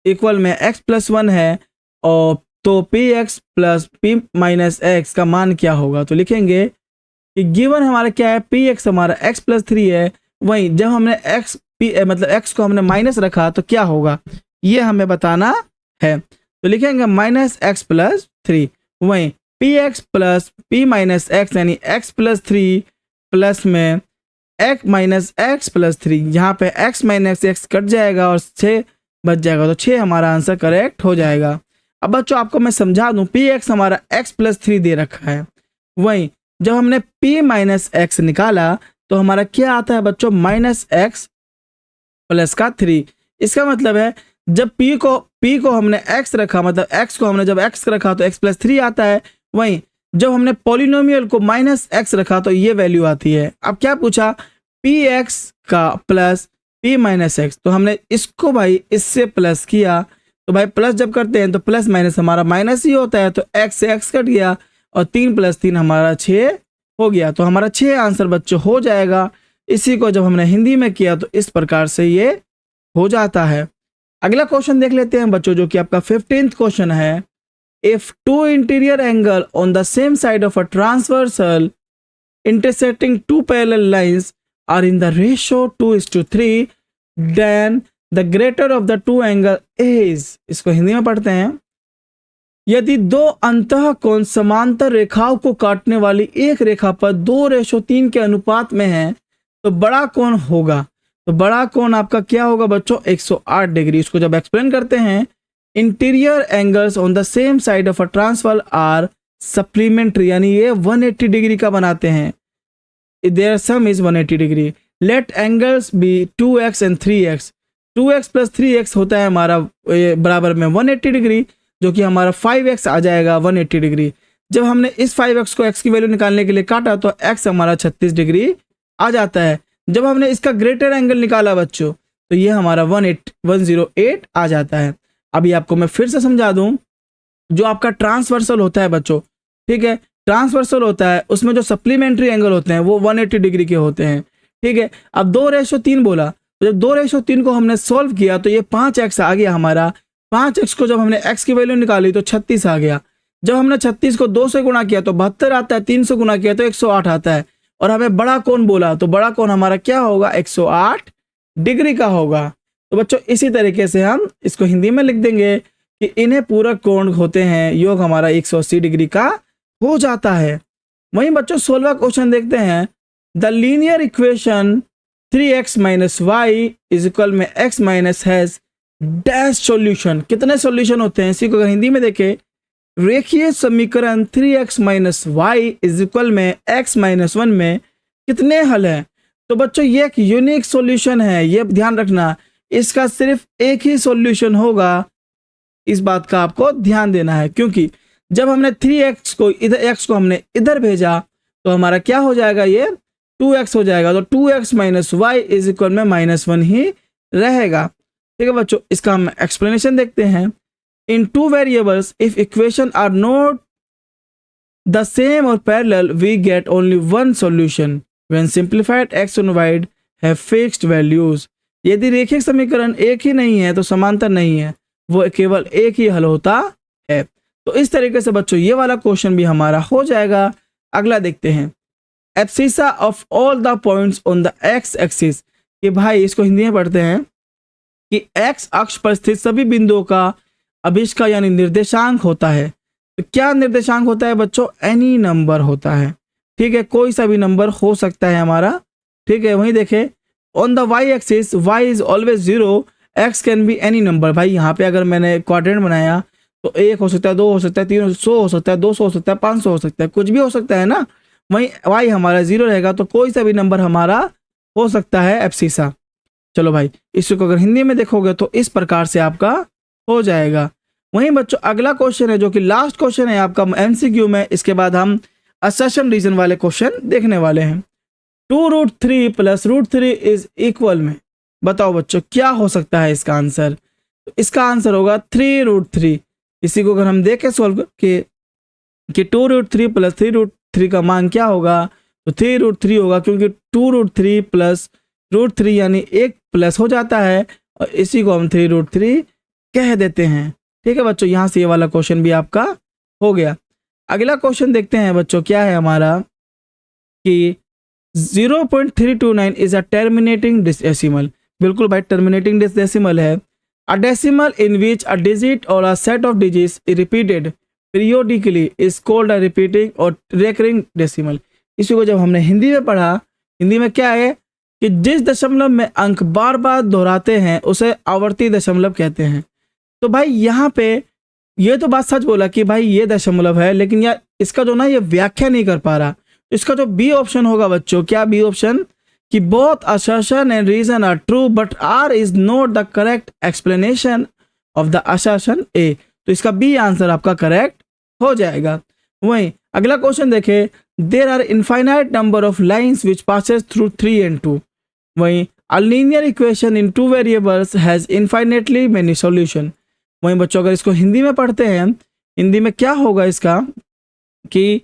A: इक्वल में x प्लस 1 है और तो px plus p minus x का मान क्या होगा? तो लिखेंगे कि गिवन हमारा क्या है, px हमारा x प्लस 3 है, वहीं जब हमने मतलब x को हमने माइनस रखा तो क्या होगा ये हमें बताना है। तो लिखेंगे माइनस एक्स प्लस 3, वहीं px plus p minus x यानी x प्लस 3 प्लस में x माइनस x प्लस 3, यहाँ पे x माइनस x कट जाएगा और 6 बच जाएगा, तो 6 हमारा आंसर करेक्ट हो जाएगा। अब बच्चों आपको मैं समझा दूं, px हमारा x प्लस 3 दे रखा है, वहीं जब हमने p माइनस x निकाला तो हमारा क्या आता है बच्चों, माइनस x प्लस का 3। इसका मतलब है जब p को हमने x रखा, मतलब x को हमने जब x रखा तो x प्लस 3 आता है, वहीं जब हमने पॉलिनोमियल को माइनस x रखा तो ये वैल्यू आती है। अब क्या पूछा, px का प्लस p माइनस x, तो हमने इसको भाई इससे प्लस किया, तो भाई प्लस जब करते हैं तो प्लस माइनस हमारा माइनस ही होता है, तो x से x कट गया और 3 प्लस 3 हमारा 6 हो गया। तो हमारा 6 आंसर बच्चों हो जाएगा। इसी को जब हमने हिंदी में किया तो इस प्रकार से ये हो जाता है। अगला क्वेश्चन देख लेते हैं बच्चों, जो कि आपका 15th क्वेश्चन है। If two interior angle on the same side of a transversal intersecting two parallel lines are in the ratio 2:3 then the greater of the two angle is। इसको हिंदी में पढ़ते हैं, यदि दो अंतःकोण समांतर रेखाओं को काटने वाली एक रेखा पर 2:3 के अनुपात में है तो बड़ा कोण होगा। तो बड़ा कोण आपका क्या होगा बच्चों, 108 डिग्री। इसको जब एक्सप्लेन करते हैं, interior angles on the same side of a transversal are supplementary, यानी ये 180 डिग्री का बनाते हैं। Their sum is 180 degree. Let angles be 2x and 3x। 2x plus 3x होता है हमारा बराबर में 180 डिग्री, जो कि हमारा 5x आ जाएगा 180 डिग्री। जब हमने इस 5x को x की वैल्यू निकालने के लिए काटा तो x हमारा 36 डिग्री आ जाता है। जब हमने इसका ग्रेटर एंगल निकाला बच्चों तो ये हमारा 108 आ जाता है। अभी आपको मैं फिर से समझा दूं, जो आपका ट्रांसवर्सल होता है बच्चों, ठीक है, ट्रांसवर्सल होता है उसमें जो सप्लीमेंट्री एंगल होते हैं वो 180 डिग्री के होते हैं, ठीक है। अब 2:3 बोला, तो जब 2:3 को हमने सॉल्व किया तो ये 5x आ गया हमारा। 5x को जब हमने x की वैल्यू निकाली तो 36 आ गया। जब हमने 36 को 2 से गुणा किया तो 72 आता है, 3 से गुणा किया तो 108 आता है। और हमें बड़ा कोण बोला तो बड़ा कोण हमारा क्या होगा, 108 डिग्री का होगा। तो बच्चों इसी तरीके से हम इसको हिंदी में लिख देंगे कि इन्हें पूरक कोण होते हैं, योग हमारा 180 डिग्री का हो जाता है। वहीं बच्चों 16वां क्वेश्चन देखते हैं। The linear equation 3x minus Y is equal में x minus has dash solution. कितने सॉल्यूशन होते हैं इसी को अगर हिंदी में देखें, रेखीय समीकरण 3x minus Y is equal में x माइनस 1 में कितने हल हैं? तो बच्चों ये एक यूनिक सॉल्यूशन है, ये ध्यान रखना, इसका सिर्फ एक ही सॉल्यूशन होगा, इस बात का आपको ध्यान देना है। क्योंकि जब हमने 3x को इधर, x को हमने इधर भेजा तो हमारा क्या हो जाएगा, ये 2x हो जाएगा। तो 2x minus Y is equal में -1 ही रहेगा। ठीक है बच्चों, इसका हम एक्सप्लेनेशन देखते हैं। In two variables if equation are not the same और parallel we get only one solution when simplified x और y हैव फिक्स्ड वैल्यूज। यदि रेखिक समीकरण एक ही नहीं है तो समांतर नहीं है, वो केवल एक ही हल होता है। तो इस तरीके से बच्चों ये वाला क्वेश्चन भी हमारा हो जाएगा। अगला देखते हैं। Abscissa of all the points on the x axis कि भाई इसको हिंदी में पढ़ते हैं कि एक्स अक्ष पर स्थित सभी बिंदुओं का अभिष्का यानी निर्देशांक होता है। तो क्या निर्देशांक होता है बच्चों? एनी नंबर होता है। ठीक है, कोई सा भी नंबर हो सकता है हमारा। ठीक है, वहीं देखे on the Y axis Y is always zero, X can be any number. भाई यहाँ पे अगर मैंने क्वाड्रेंट बनाया तो 1 हो सकता है, 2 हो सकता है, 3 100 हो सकता है, 200 हो सकता है, 500 हो सकता है, कुछ भी हो सकता है ना। वहीं वाई हमारा जीरो रहेगा तो कोई सा भी नंबर हमारा हो सकता है एब्सिसा। चलो भाई, इसको अगर हिंदी में देखोगे तो इस प्रकार से आपका हो जाएगा। वहीं बच्चों अगला क्वेश्चन है जो कि लास्ट क्वेश्चन है आपका एमसीक्यू में। इसके बाद हम असर्शन रीजन वाले क्वेश्चन देखने वाले हैं। 2√3 + √3 इज इक्वल में बताओ बच्चों क्या हो सकता है इसका आंसर? तो इसका आंसर होगा 3√3। इसी को अगर हम देखें सॉल्व कि 2√3 + 3√3 का मान क्या होगा, तो 3√3 होगा, क्योंकि 2√3 + √3 यानी 1 प्लस हो जाता है और इसी को हम 3√3 कह देते हैं। ठीक है बच्चों, यहाँ से ये वाला क्वेश्चन भी आपका हो गया। अगला क्वेश्चन देखते हैं बच्चों, क्या है हमारा कि 0.329 इज अ टर्मिनेटिंग डेसिमल। बिल्कुल भाई, टर्मिनेटिंग डेसिमल है। A decimal in which a digit और a set of digits is repeated periodically is called a repeating और रेकरिंग डेसिमल। इसी को जब हमने हिंदी में पढ़ा, हिंदी में क्या है कि जिस दशमलव में अंक बार बार दोहराते हैं उसे आवर्ती दशमलव कहते हैं। तो भाई यहाँ पे ये तो बात सच बोला कि भाई ये दशमलव है, लेकिन यार इसका जो ना ये व्याख्या नहीं कर पा रहा। इसका जो बी ऑप्शन होगा बच्चों, क्या बी ऑप्शन, कि both assertion and reason are true but R is not the correct explanation of the assertion A. तो इसका बी आंसर आपका करेक्ट हो जाएगा। वहीं अगला क्वेश्चन देखे, there are infinite number of lines which passes through 3 and 2। वहीं a linear equation in 2 variables has infinitely many solution. वहीं बच्चों अगर इसको हिंदी में पढ़ते हैं, हिंदी में क्या होगा इसका कि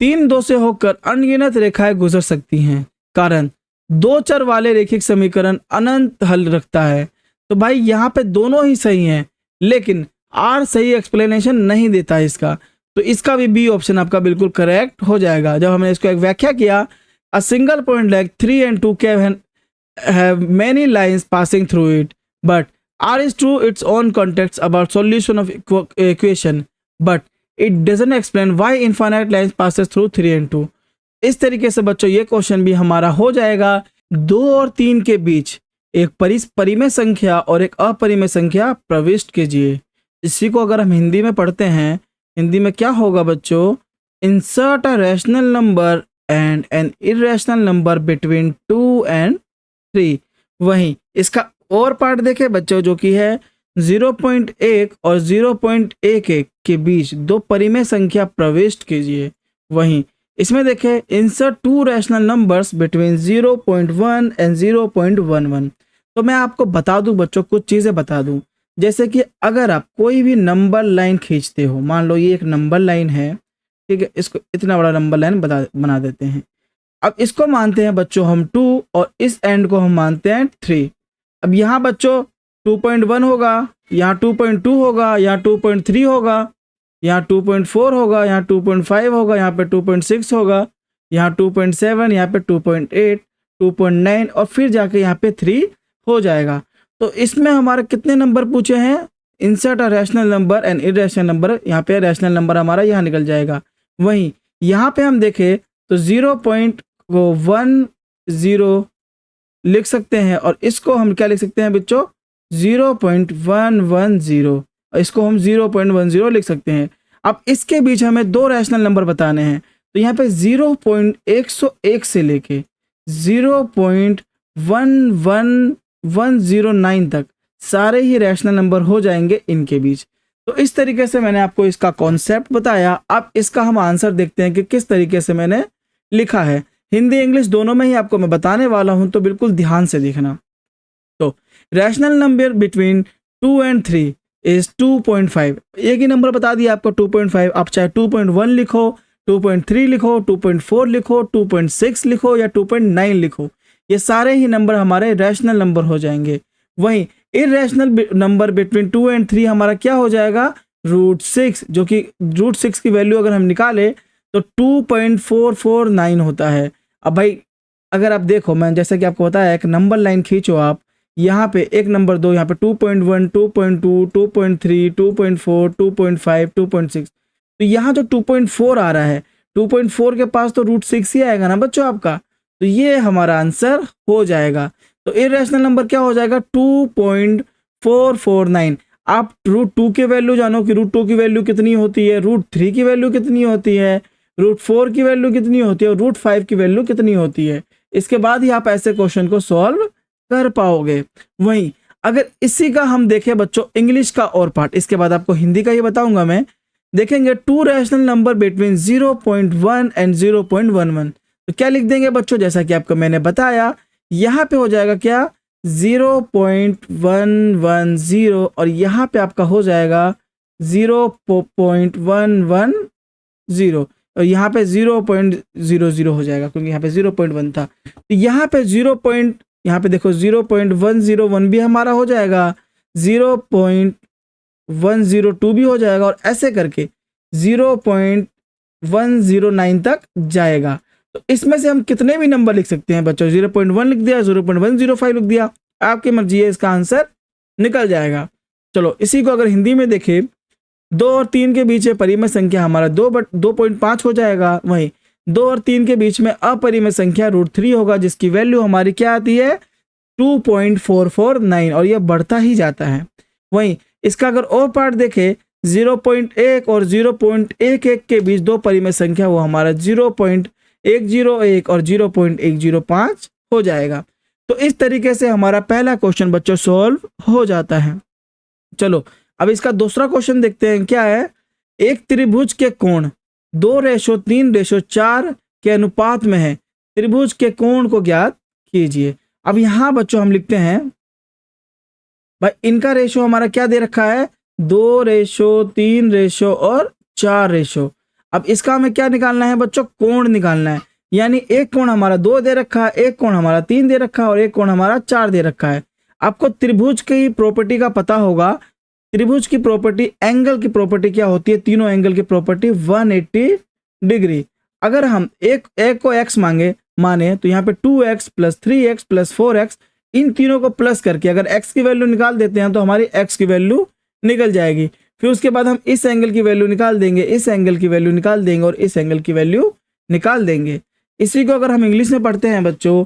A: 3 2 से होकर अनगिनत रेखाएं गुजर सकती हैं, कारण 2 चर वाले रैखिक समीकरण अनंत हल रखता है। तो भाई यहाँ पे दोनों ही सही हैं, लेकिन आर सही एक्सप्लेनेशन नहीं देता है इसका। तो इसका भी बी ऑप्शन आपका बिल्कुल करेक्ट हो जाएगा। जब हमने इसको एक व्याख्या किया, a single point like 3 and 2 can have many lines passing through it, but R is true its own context about solution of equation, but it doesn't explain why infinite lines passes through 3 and 2। इस तरीके से बच्चों ये question भी हमारा हो जाएगा। 2 और 3 के बीच एक परिमेय संख्या और एक अपरिमेय संख्या प्रविष्ट कीजिए। इसी को अगर हम हिंदी में पढ़ते हैं, हिंदी में क्या होगा बच्चों, insert a rational number and an irrational number between 2 and 3। वहीं इसका और पार्ट देखें बच्चों, जो कि है 0.1 और 0.11 के बीच 2 परिमेय संख्या प्रविष्ट कीजिए। वहीं इसमें देखें insert 2 rational numbers between 0.1 and 0.11। तो मैं आपको बता दूं बच्चों, कुछ चीज़ें बता दूं, जैसे कि अगर आप कोई भी नंबर लाइन खींचते हो, मान लो ये एक नंबर लाइन है, ठीक है, इसको इतना बड़ा नंबर लाइन बना देते हैं। अब इसको मानते हैं बच्चों हम 2 और इस एंड को हम मानते हैं 3। अब यहाँ बच्चों 2.1 होगा, यहाँ 2.2 होगा, यहाँ 2.3 होगा, यहाँ 2.4 होगा, यहाँ 2.5 होगा, यहाँ पे 2.6 होगा, यहाँ 2.7, यहाँ पे 2.8, 2.9 और फिर जाके यहाँ पे 3 हो जाएगा। तो इसमें हमारे कितने नंबर पूछे हैं, insert a rational number and irrational number. यहाँ पे रैशनल नंबर हमारा यहाँ निकल जाएगा। वहीं यहाँ पे हम देखें तो 0.10 लिख सकते हैं और इसको हम क्या लिख सकते हैं बच्चों, 0.110, इसको हम 0.10 लिख सकते हैं। अब इसके बीच हमें 2 रैशनल नंबर बताने हैं, तो यहाँ पे 0.101 से लेके 0.11109 तक सारे ही रैशनल नंबर हो जाएंगे इनके बीच। तो इस तरीके से मैंने आपको इसका कॉन्सेप्ट बताया। अब इसका हम आंसर देखते हैं कि किस तरीके से मैंने लिखा है। हिंदी इंग्लिश दोनों में ही आपको मैं बताने वाला हूं, तो बिल्कुल ध्यान से देखना। तो rational number between 2 and 3 is 2.5। एक ही नंबर बता दिया आपको 2.5। आप चाहे 2.1 लिखो, 2.3 लिखो, 2.4 लिखो, 2.6 लिखो या 2.9 लिखो, ये सारे ही नंबर हमारे रैशनल नंबर हो जाएंगे। वहीं इरेशनल नंबर बिटवीन 2 and 3 हमारा क्या हो जाएगा, √6, जो कि √6 की वैल्यू अगर हम निकाले तो 2.449 होता है। अब भाई अगर आप देखो, मैं जैसा कि आपको बताया, एक नंबर लाइन खींचो आप, यहाँ पे एक नंबर 2, यहाँ पे 2.1, 2.2, 2.3, 2.4, 2.5, 2.6, तो यहाँ जो 2.4 आ रहा है, 2.4 के पास तो √6 ही आएगा ना बच्चों आपका, तो ये हमारा आंसर हो जाएगा। तो इरेशनल नंबर क्या हो जाएगा, 2.449। आप √2 की वैल्यू जानो कि √2 की वैल्यू कितनी होती है, √3 की वैल्यू कितनी होती है, √4 की वैल्यू कितनी होती है और √5 की वैल्यू कितनी होती है। इसके बाद ही आप ऐसे क्वेश्चन को सॉल्व कर पाओगे। वहीं अगर इसी का हम देखें बच्चों इंग्लिश का और पार्ट, इसके बाद आपको हिंदी का ही बताऊंगा मैं। देखेंगे 2 रैशनल नंबर बिटवीन 0.1 एंड 0.11, तो क्या लिख देंगे बच्चों, जैसा कि आपको मैंने बताया, यहाँ पे हो जाएगा क्या 0.110 और यहाँ पे आपका हो जाएगा 0.110 और यहाँ पे 0.00 हो जाएगा, क्योंकि यहाँ पे 0.1 था। तो यहाँ पे यहाँ पे देखो 0.101 भी हमारा हो जाएगा, 0.102 भी हो जाएगा और ऐसे करके 0.109 तक जाएगा। तो इसमें से हम कितने भी नंबर लिख सकते हैं बच्चों, 0.1 लिख दिया, 0.105 लिख दिया, आपकी मर्जी है, इसका आंसर निकल जाएगा। चलो इसी को अगर हिंदी में देखें, 2 और 3 के बीच में परिमेय संख्या हमारा 2.5 हो जाएगा। वहीं 2 और 3 के बीच में अपरिमेय संख्या √3 होगा, जिसकी वैल्यू हमारी क्या आती है, 2.449 और यह बढ़ता ही जाता है। वहीं इसका अगर और पार्ट देखें, 0.1 और 0.11 के बीच 2 परिमेय संख्या, वो हमारा 0.101 और 0.105 हो जाएगा। तो इस तरीके से हमारा पहला क्वेश्चन बच्चों सॉल्व हो जाता है। चलो अब इसका दूसरा क्वेश्चन देखते हैं, क्या है, एक त्रिभुज के कोण 2:3:4 के अनुपात में है, त्रिभुज के कोण को ज्ञात कीजिए। अब यहां बच्चों हम लिखते हैं, भाई इनका रेशो हमारा क्या दे रखा है, 2:3:4। अब इसका हमें क्या निकालना है बच्चों, कोण निकालना है। यानी एक कोण हमारा 2 दे रखा है, एक कोण हमारा 3 दे रखा है और एक कोण हमारा 4 दे रखा है। आपको त्रिभुज की प्रॉपर्टी का पता होगा, त्रिभुज की प्रॉपर्टी, एंगल की प्रॉपर्टी क्या होती है, तीनों एंगल की प्रॉपर्टी 180 डिग्री। अगर हम एक को x माने तो यहाँ पे 2x + 3x + 4x, इन तीनों को प्लस करके अगर x की वैल्यू निकाल देते हैं तो हमारी x की वैल्यू निकल जाएगी। फिर उसके बाद हम इस एंगल की वैल्यू निकाल देंगे, इस एंगल की वैल्यू निकाल देंगे और इस एंगल की वैल्यू निकाल देंगे। इसी को अगर हम इंग्लिश में पढ़ते हैं बच्चों,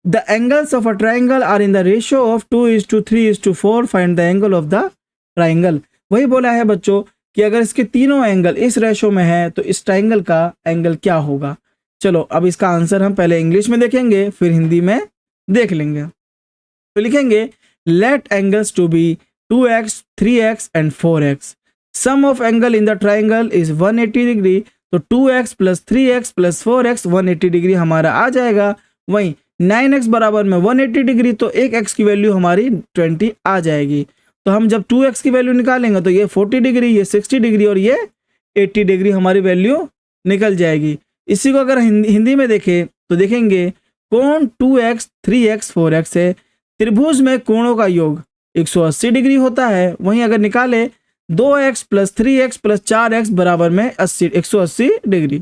A: the angles of a triangle are in the ratio of 2:3:4, find the angle of the triangle. वही बोला है बच्चों कि अगर इसके तीनों एंगल इस रेशो में है तो इस ट्राइंगल का एंगल क्या होगा। चलो अब इसका आंसर हम पहले इंग्लिश में देखेंगे, फिर हिंदी में देख लेंगे। तो लिखेंगे, let angles to be 2x, 3x and 4x, sum of angle in the triangle is 180 degree. तो 2x + 3x + 4x 180 डिग्री हमारा आ जाएगा। वहीं 9x बराबर में 180 डिग्री, तो एक x की वैल्यू हमारी 20 आ जाएगी। तो हम जब 2x की वैल्यू निकालेंगे तो ये 40 डिग्री, ये 60 डिग्री और ये 80 डिग्री हमारी वैल्यू निकल जाएगी। इसी को अगर हिंदी में देखें तो देखेंगे, कोण 2x, 3x, 4x है, त्रिभुज में कोणों का योग 180 डिग्री होता है। वहीं अगर निकाले 2x + 3x + 4x बराबर में 180 डिग्री,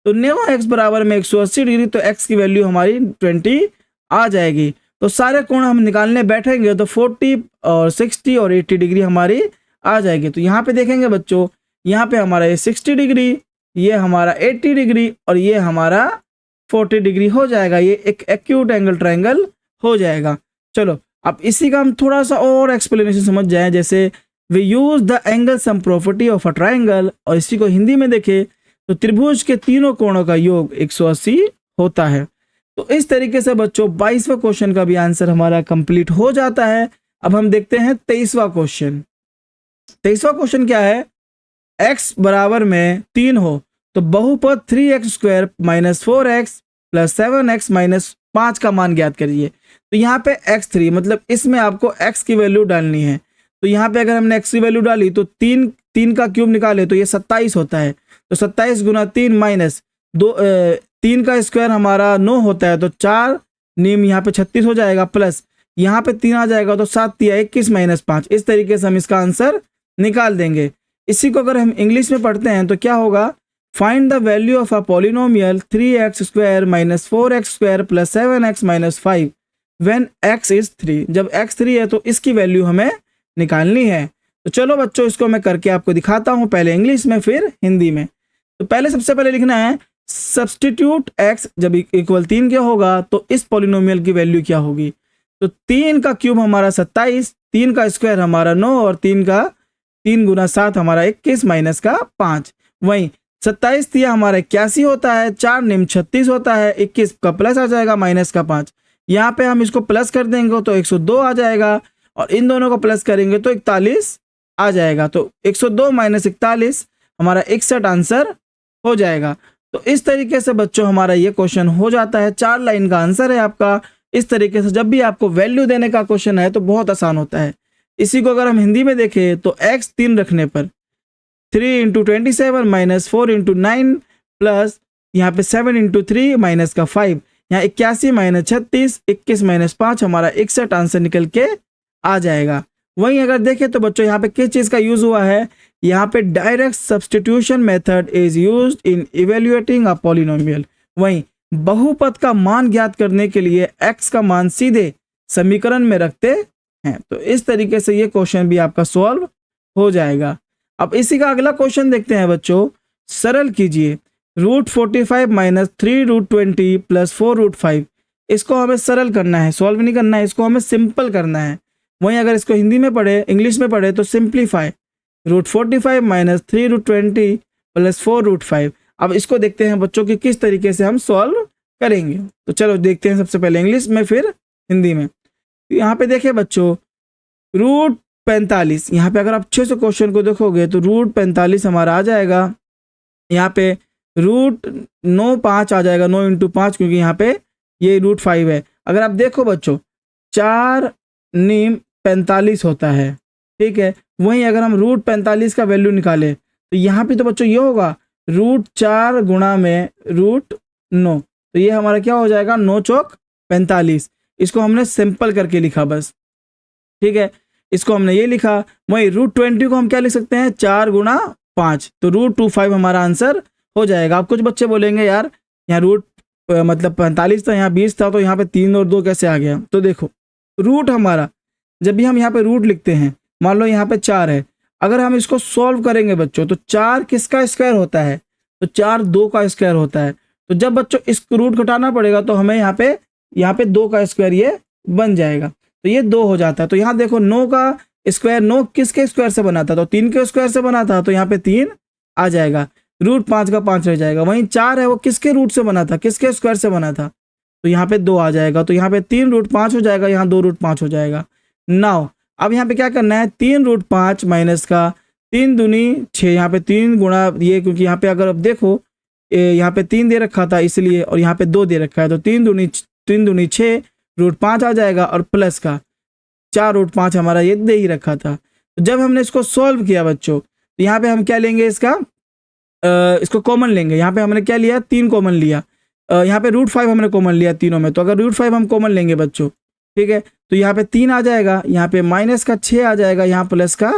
A: तो 9x बराबर में 180 डिग्री, तो x की वैल्यू हमारी 20 आ जाएगी। तो सारे कोण हम निकालने बैठेंगे तो 40 और 60 और 80 डिग्री हमारी आ जाएगी। तो यहाँ पे देखेंगे बच्चों, यहाँ पे हमारा ये 60 डिग्री, ये हमारा 80 डिग्री और ये हमारा 40 डिग्री हो जाएगा। ये एक एक्यूट एंगल ट्राइंगल हो जाएगा। चलो अब इसी का हम थोड़ा सा और एक्सप्लेनेशन समझ जाएं, जैसे we use the angle sum property of a triangle, और इसी को हिंदी में देखें तो त्रिभुज के तीनों कोणों का योग 180 होता है। तो इस तरीके से बच्चों 22वां क्वेश्चन का भी आंसर हमारा कंप्लीट हो जाता है। अब हम देखते हैं 23वां क्वेश्चन। 23वां क्वेश्चन क्या है, x बराबर में 3 हो तो बहुपद 3x² - 4x + 7x - 5 का मान ज्ञात करिए। तो यहाँ पे x3 मतलब इसमें आपको x की वैल्यू डालनी है। तो यहाँ पे अगर हमने x की वैल्यू डाली तो 3 का क्यूब निकाले तो ये 27 होता है। तो 27 × 3 - 3 का स्क्वायर हमारा 9 होता है, तो 4 नीम यहाँ पे 36 हो जाएगा, प्लस यहाँ पे 3 आ जाएगा, तो 7 × 21 - 5। इस तरीके से हम इसका आंसर निकाल देंगे। इसी को अगर हम इंग्लिश में पढ़ते हैं तो क्या होगा, find the value of a polynomial 3x² minus 4x² plus 7x minus 5 when x is 3। जब x 3 है तो इसकी वैल्यू हमें निकालनी है। तो चलो बच्चों इसको मैं करके आपको दिखाता हूँ, पहले इंग्लिश में फिर हिंदी में। तो पहले सबसे पहले लिखना है सब्सटीट्यूट x जब इक्वल 3 के होगा तो इस पॉलिनोमियल की वैल्यू क्या होगी। तो 3 का क्यूब हमारा 27, 3 का स्क्वायर हमारा 9 और 3 गुना 7 हमारा 21 माइनस का 5। वहीं 27 दिया हमारा 81 होता है, 4 निम 36 होता है, 21 का प्लस आ जाएगा माइनस का 5। यहाँ पे हम इसको प्लस कर देंगे तो 102 आ जाएगा और इन दोनों को प्लस करेंगे तो 41 आ जाएगा। तो 102 माइनस 41 हमारा 61 आंसर हो जाएगा। तो इस तरीके से बच्चों हमारा ये क्वेश्चन हो जाता है। 4 लाइन का आंसर है आपका। इस तरीके से जब भी आपको वैल्यू देने का क्वेश्चन है तो बहुत आसान होता है। इसी को अगर हम हिंदी में देखें तो x 3 रखने पर 3 इंटू 27 माइनस 4 इंटू 9 प्लस यहाँ पे 7 इंटू 3 माइनस का 5, यहाँ 81 माइनस 36, 21 माइनस 5 हमारा 61 आंसर निकल के आ जाएगा। वहीं अगर देखें तो बच्चों यहाँ पे किस चीज़ का यूज़ हुआ है, यहाँ पे direct substitution method is used in evaluating a polynomial. वहीं बहुपद का मान ज्ञात करने के लिए x का मान सीधे समीकरण में रखते हैं। तो इस तरीके से ये क्वेश्चन भी आपका सॉल्व हो जाएगा। अब इसी का अगला क्वेश्चन देखते हैं बच्चों। सरल कीजिए √45 माइनस 3√20 प्लस 4√5। इसको हमें सरल करना है, सॉल्व नहीं करना है, इसको हमें सिंपल करना है। वहीं अगर इसको हिंदी में पढ़े, इंग्लिश में पढ़े तो सिंप्लीफाई √45 माइनस 3√20 प्लस 4√5। अब इसको देखते हैं बच्चों कि किस तरीके से हम सॉल्व करेंगे। तो चलो देखते हैं सबसे पहले इंग्लिश में फिर हिंदी में। यहाँ पे देखें बच्चों √45, यहाँ पे अगर आप अच्छे से क्वेश्चन को देखोगे तो √45 हमारा आ जाएगा। यहाँ पे √9 आ जाएगा, 9 इंटू 5, क्योंकि यहाँ पे ये √5 है। अगर आप देखो बच्चों 4 नीम 45 होता है, ठीक है। वहीं अगर हम √45 का वैल्यू निकालें तो यहाँ पे तो बच्चों ये होगा √4 गुणा में √9, तो ये हमारा क्या हो जाएगा 9 चौक 45। इसको हमने सिंपल करके लिखा बस, ठीक है। इसको हमने ये लिखा। वहीं √20 को हम क्या लिख सकते हैं 4 गुणा 5, तो √25 हमारा आंसर हो जाएगा। अब कुछ बच्चे बोलेंगे यार यहाँ मतलब 45 था, यहाँ 20 था, तो यहाँ पे 3 और 2 कैसे आ गया। तो देखो रूट हमारा जब भी हम यहाँ पे रूट लिखते हैं, मान लो यहाँ पे 4 है, अगर हम इसको सॉल्व करेंगे बच्चों तो 4 किसका स्क्वायर होता है, तो 4 2 का स्क्वायर होता है। तो जब बच्चों इस रूट घटाना पड़ेगा तो हमें यहाँ पे 2 का स्क्वायर ये बन जाएगा, तो ये 2 हो जाता है। तो यहाँ देखो 9 का स्क्वायर 9 किसके स्क्वायर से बना था, तो 3 के स्क्वायर से बना था, तो यहाँ पे 3 आ जाएगा। √5 का 5 रह जाएगा। वहीं 4 है वो किसके रूट से बना था, किसके स्क्वायर से बना था, तो यहाँ पे 2 आ जाएगा। तो यहाँ पे 3√5 हो जाएगा, यहाँ 2√5 हो जाएगा। नाउ अब यहाँ पे क्या करना है 3√5 माइनस का 3 दूनी 6, यहाँ पे 3 गुणा ये, क्योंकि यहाँ पे अगर अब देखो यहाँ पे 3 दे रखा था इसलिए, और यहाँ पे 2 दे रखा है, तो 3 दूनी 6 √5 आ जाएगा और प्लस का 4√5 हमारा ये दे ही रखा था। तो जब हमने इसको सॉल्व किया बच्चों तो यहाँ पे हम क्या लेंगे इसको कॉमन लेंगे। यहाँ पे हमने क्या लिया 3 कॉमन लिया, यहाँ पे √5 हमने कॉमन लिया तीनों में, तो अगर √5 हम कॉमन लेंगे बच्चों, ठीक है, तो यहाँ पे 3 आ जाएगा, यहाँ पे माइनस का 6 आ जाएगा, यहाँ प्लस का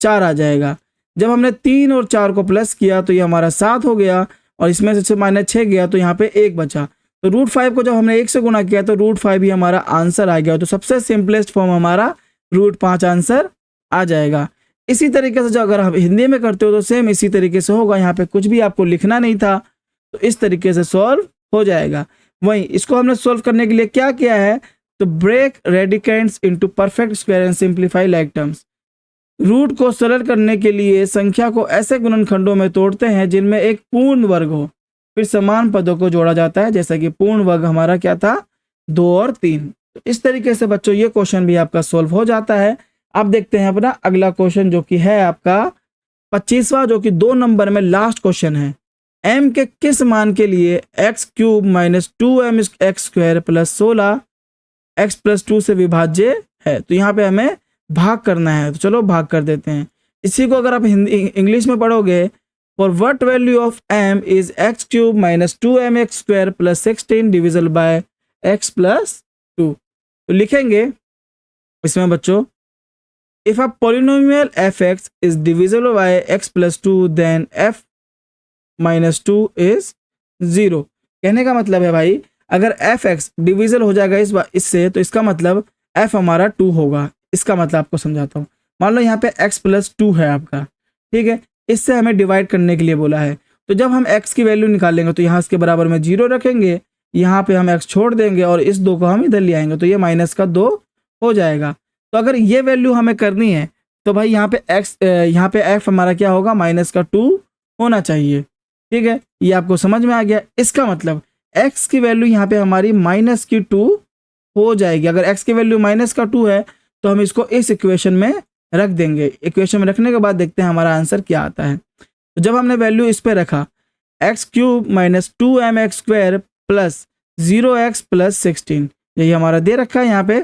A: 4 आ जाएगा। जब हमने 3 और 4 को प्लस किया तो ये हमारा 7 हो गया, और इसमें से -6 गया तो यहाँ पे 1 बचा। तो √5 को जब हमने 1 से गुणा किया तो √5 ही हमारा आंसर आ गया। तो सबसे सिंपलेस्ट फॉर्म हमारा √5 आंसर आ जाएगा। इसी तरीके से जो अगर हम हिंदी में करते हो तो सेम इसी तरीके से होगा। यहाँ पे कुछ भी आपको लिखना नहीं था, तो इस तरीके से सॉल्व हो जाएगा। वहीं इसको हमने सॉल्व करने के लिए क्या किया है, तो break radicands into perfect square and simplify like terms. Root को सरल करने के लिए संख्या को ऐसे गुणनखंडों में तोड़ते हैं जिनमें एक पूर्ण वर्ग हो, फिर समान पदों को जोड़ा जाता है, जैसा कि पूर्ण वर्ग हमारा क्या था 2 और 3। तो इस तरीके से बच्चों ये क्वेश्चन भी आपका सॉल्व हो जाता है। अब देखते हैं अपना अगला क्वेश्चन जो कि है आपका 25वां, जो कि 2 नंबर में लास्ट क्वेश्चन है। m के किस मान के लिए x³ minus 2mx² plus 16 x plus 2 से विभाज्य है। तो यहाँ पे हमें भाग करना है, तो चलो भाग कर देते हैं। इसी को अगर आप हिंदी इंग्लिश में पढ़ोगे, for what value of m is x³ minus 2mx² plus 16 divisible by x plus 2। तो लिखेंगे इसमें बच्चों, if a polynomial fx is divisible by x plus 2 then f -2 is 0। कहने का मतलब है भाई, अगर एफ एक्स डिविजल हो जाएगा इससे, तो इसका मतलब एफ हमारा 2 होगा। इसका मतलब आपको समझाता हूँ। मान लो यहाँ पे x + 2 है आपका, ठीक है, इससे हमें डिवाइड करने के लिए बोला है। तो जब हम x की वैल्यू निकालेंगे तो यहाँ इसके बराबर में 0 रखेंगे, यहाँ पे हम x छोड़ देंगे और इस 2 को हम इधर ले आएंगे, तो ये -2 हो जाएगा। तो अगर ये वैल्यू हमें करनी है तो भाई यहाँ पे यहाँ पे f हमारा क्या होगा, -2 होना चाहिए। ठीक है, ये आपको समझ में आ गया। इसका मतलब x की वैल्यू यहाँ पे हमारी -2 हो जाएगी। अगर x की वैल्यू -2 है तो हम इसको इस इक्वेशन में रख देंगे। इक्वेशन में रखने के बाद देखते हैं हमारा आंसर क्या आता है। तो जब हमने वैल्यू इस पे रखा, x³ - 2mx² + 0x + 16, यही हमारा दे रखा है यहाँ पे।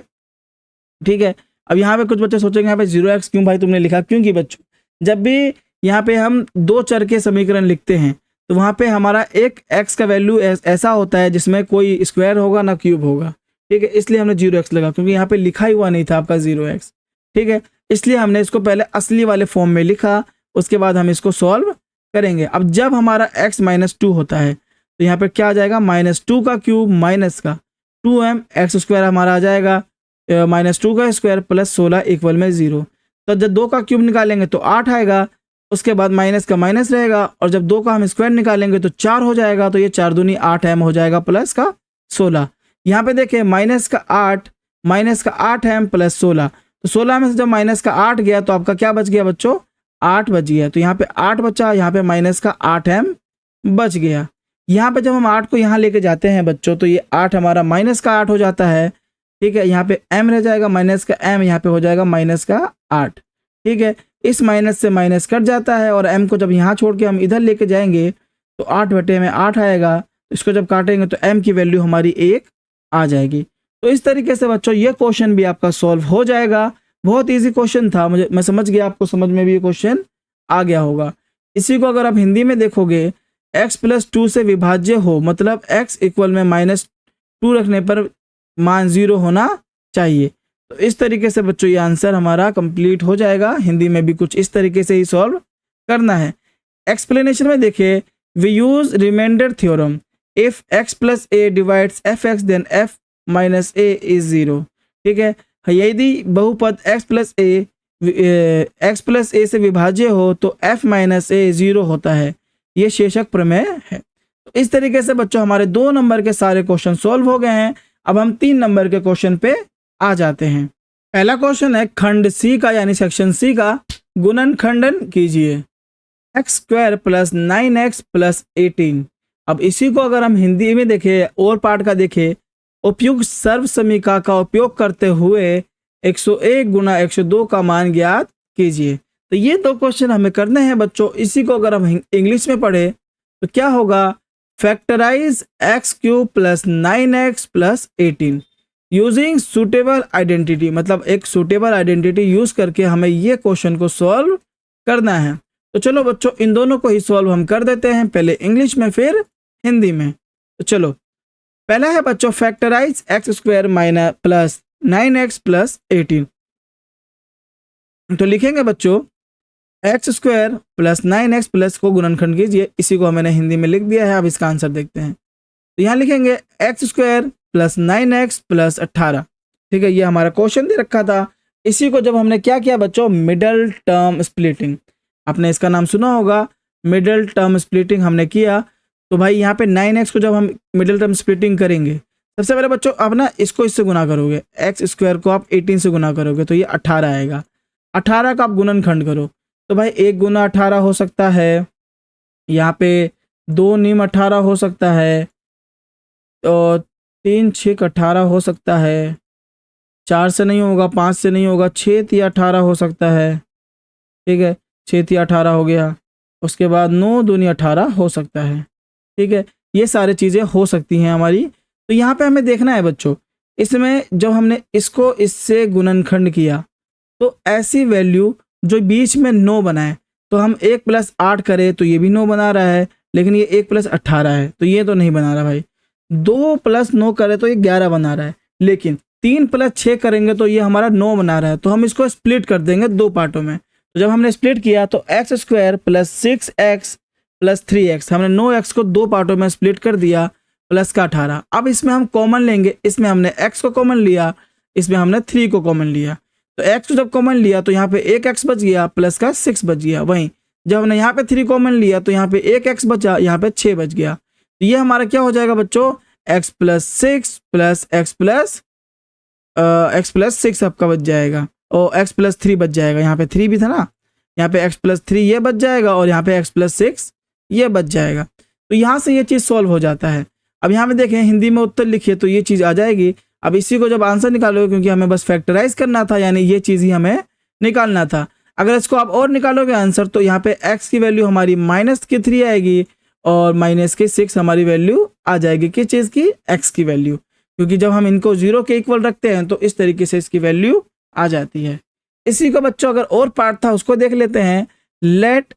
A: ठीक है, अब यहाँ पे कुछ बच्चे सोचेंगे यहाँ पे 0x क्यों भाई तुमने लिखा? क्योंकि बच्चों, जब भी यहाँ पे हम दो चर के समीकरण लिखते हैं तो वहाँ पे हमारा एक x का वैल्यू ऐसा होता है जिसमें कोई स्क्वायर होगा ना क्यूब होगा। ठीक है, इसलिए हमने 0x लगा, क्योंकि यहाँ पे लिखा ही हुआ नहीं था आपका 0x। ठीक है, इसलिए हमने इसको पहले असली वाले फॉर्म में लिखा, उसके बाद हम इसको सॉल्व करेंगे। अब जब हमारा x -2 होता है तो यहाँ पे क्या आ जाएगा, -2 का क्यूब माइनस का 2mx² हमारा आ जाएगा, -2 का स्क्वायर + 16 = 0। तो जब 2 का क्यूब निकालेंगे तो 8 आएगा, उसके बाद माइनस का माइनस रहेगा, और जब 2 का हम स्क्वायर निकालेंगे तो 4 हो जाएगा। तो ये 4 दूनी 8m हो जाएगा प्लस का 16। यहाँ पे देखिए -8 -8m + 16, तो 16 में से जब -8 गया तो आपका क्या बच गया बच्चों, 8 बच गया। तो यहाँ पे 8 बचा, यहाँ पे -8m बच गया। यहाँ पे जब हम 8 को यहाँ लेके जाते हैं बच्चों तो ये 8 हमारा -8 हो जाता है। ठीक है, यहाँ पे m रह जाएगा, -m यहाँ पे हो जाएगा -8। ठीक है, इस माइनस से माइनस कट जाता है, और m को जब यहाँ छोड़ के हम इधर लेके जाएंगे तो 8/8 आएगा। इसको जब काटेंगे तो m की वैल्यू हमारी 1 आ जाएगी। तो इस तरीके से बच्चों ये क्वेश्चन भी आपका सॉल्व हो जाएगा। बहुत इजी क्वेश्चन था, मैं समझ गया, आपको समझ में भी ये क्वेश्चन आ गया होगा। इसी को अगर आप हिंदी में देखोगे, x + 2 से विभाज्य हो, मतलब x = -2 रखने पर मान 0 होना चाहिए। तो इस तरीके से बच्चों ये आंसर हमारा कंप्लीट हो जाएगा। हिंदी में भी कुछ इस तरीके से ही सॉल्व करना है। एक्सप्लेनेशन में देखिए, we use remainder theorem, if x + a divides fx then f - a is 0। ठीक है, यदि बहुपद x + a से विभाज्य हो तो f - a 0 होता है। ये शेषक प्रमेय है। तो इस तरीके से बच्चों हमारे 2 नंबर के सारे क्वेश्चन सॉल्व हो गए हैं। अब हम 3 नंबर के क्वेश्चन पे आ जाते हैं। पहला क्वेश्चन है खंड सी का, यानी सेक्शन सी का गुणनखंडन कीजिए, x² + 9x + 18। अब इसी को अगर हम हिंदी में देखें और पार्ट का देखें, उपयुक्त सर्व समीकरण का उपयोग करते हुए 101 × 102 का मान ज्ञात कीजिए। तो ये 2 क्वेश्चन हमें करने हैं बच्चों। इसी को अगर हम इंग्लिश में पढ़े तो क्या होगा, factorise x³ + 9x + 18 using suitable identity. मतलब एक सुटेबल आइडेंटिटी यूज करके हमें ये क्वेश्चन को सॉल्व करना है। तो चलो बच्चों इन दोनों को ही सॉल्व हम कर देते हैं, पहले इंग्लिश में फिर हिंदी में। तो चलो, पहला है बच्चों फैक्टराइज x² + 9x + 18। तो लिखेंगे बच्चों x² + 9x प्लस को गुणनखंड कीजिए। इसी को मैंने हिंदी में लिख दिया है। अब इसका आंसर देखते हैं। तो यहाँ लिखेंगे x² + 9x + 18। ठीक है, ये हमारा क्वेश्चन दे रखा था। इसी को जब हमने क्या किया बच्चों, मिडल टर्म स्प्लिटिंग, आपने इसका नाम सुना होगा, मिडल टर्म स्प्लिटिंग हमने किया। तो भाई यहाँ पे 9x को जब हम मिडल टर्म स्प्लिटिंग करेंगे, सबसे पहले बच्चों आप ना इसको इससे गुना करोगे, x² को आप 18 से गुना करोगे तो ये 18 आएगा। 18 का आप गुणनखंड करो तो भाई 1 × 18 हो सकता है, यहाँ पे 2 × 18 हो सकता है, और 3 × 6 = 18 हो सकता है, 4 से नहीं होगा, 5 से नहीं होगा, 6 × 3 = 18 हो सकता है। ठीक है, 6 × 3 = 18 हो गया। उसके बाद 9 × 2 = 18 हो सकता है। ठीक है, ये सारी चीज़ें हो सकती हैं हमारी। तो यहाँ पे हमें देखना है बच्चों, इसमें जब हमने इसको इससे गुणनखंड किया तो ऐसी वैल्यू जो बीच में 9 बनाए, तो हम 1 + 8 करें तो ये भी 9 बना रहा है, लेकिन ये 1 + 18 है तो ये तो नहीं बना रहा भाई। 2 + 9 करें तो ये 11 बना रहा है, लेकिन 3 + 6 करेंगे तो ये हमारा 9 बना रहा है। तो हम इसको स्प्लिट कर देंगे 2 पार्टों में। तो जब हमने स्प्लिट किया तो x² + 6x प्लस 3x, हमने 9x को दो पार्टों में स्प्लिट कर दिया, प्लस का 18। अब इसमें हम कॉमन लेंगे, इसमें हमने x को कॉमन लिया, इसमें हमने 3 को कॉमन लिया, तो x को जब कॉमन लिया तो यहाँ पे एक x बच गया, प्लस का 6 बच गया। वहीं जब हमने यहाँ पे 3 कॉमन लिया तो यहाँ पे एक x बचा, यहाँ पे 6 बच गया। तो ये हमारा क्या हो जाएगा बच्चों, x plus 6 plus x plus 6 आपका बच जाएगा, और x प्लस 3 बच जाएगा, यहाँ पे 3 भी था ना, यहाँ पे x प्लस 3 ये बच जाएगा, और यहाँ पे x प्लस 6 ये बच जाएगा। तो यहाँ से ये चीज़ सॉल्व हो जाता है। अब यहाँ पे देखें हिंदी में उत्तर लिखिए तो ये चीज़ आ जाएगी। अब इसी को जब आंसर निकालोगे, क्योंकि हमें बस फैक्टराइज करना था, यानी ये चीज़ ही हमें निकालना था। अगर इसको आप और निकालोगे आंसर, तो यहाँ पे x की वैल्यू हमारी -3 आएगी, और -6 हमारी वैल्यू आ जाएगी किस चीज़ की, x की वैल्यू, क्योंकि जब हम इनको 0 के इक्वल रखते हैं तो इस तरीके से इसकी वैल्यू आ जाती है। इसी को बच्चों अगर और पार्ट था उसको देख लेते हैं। लेट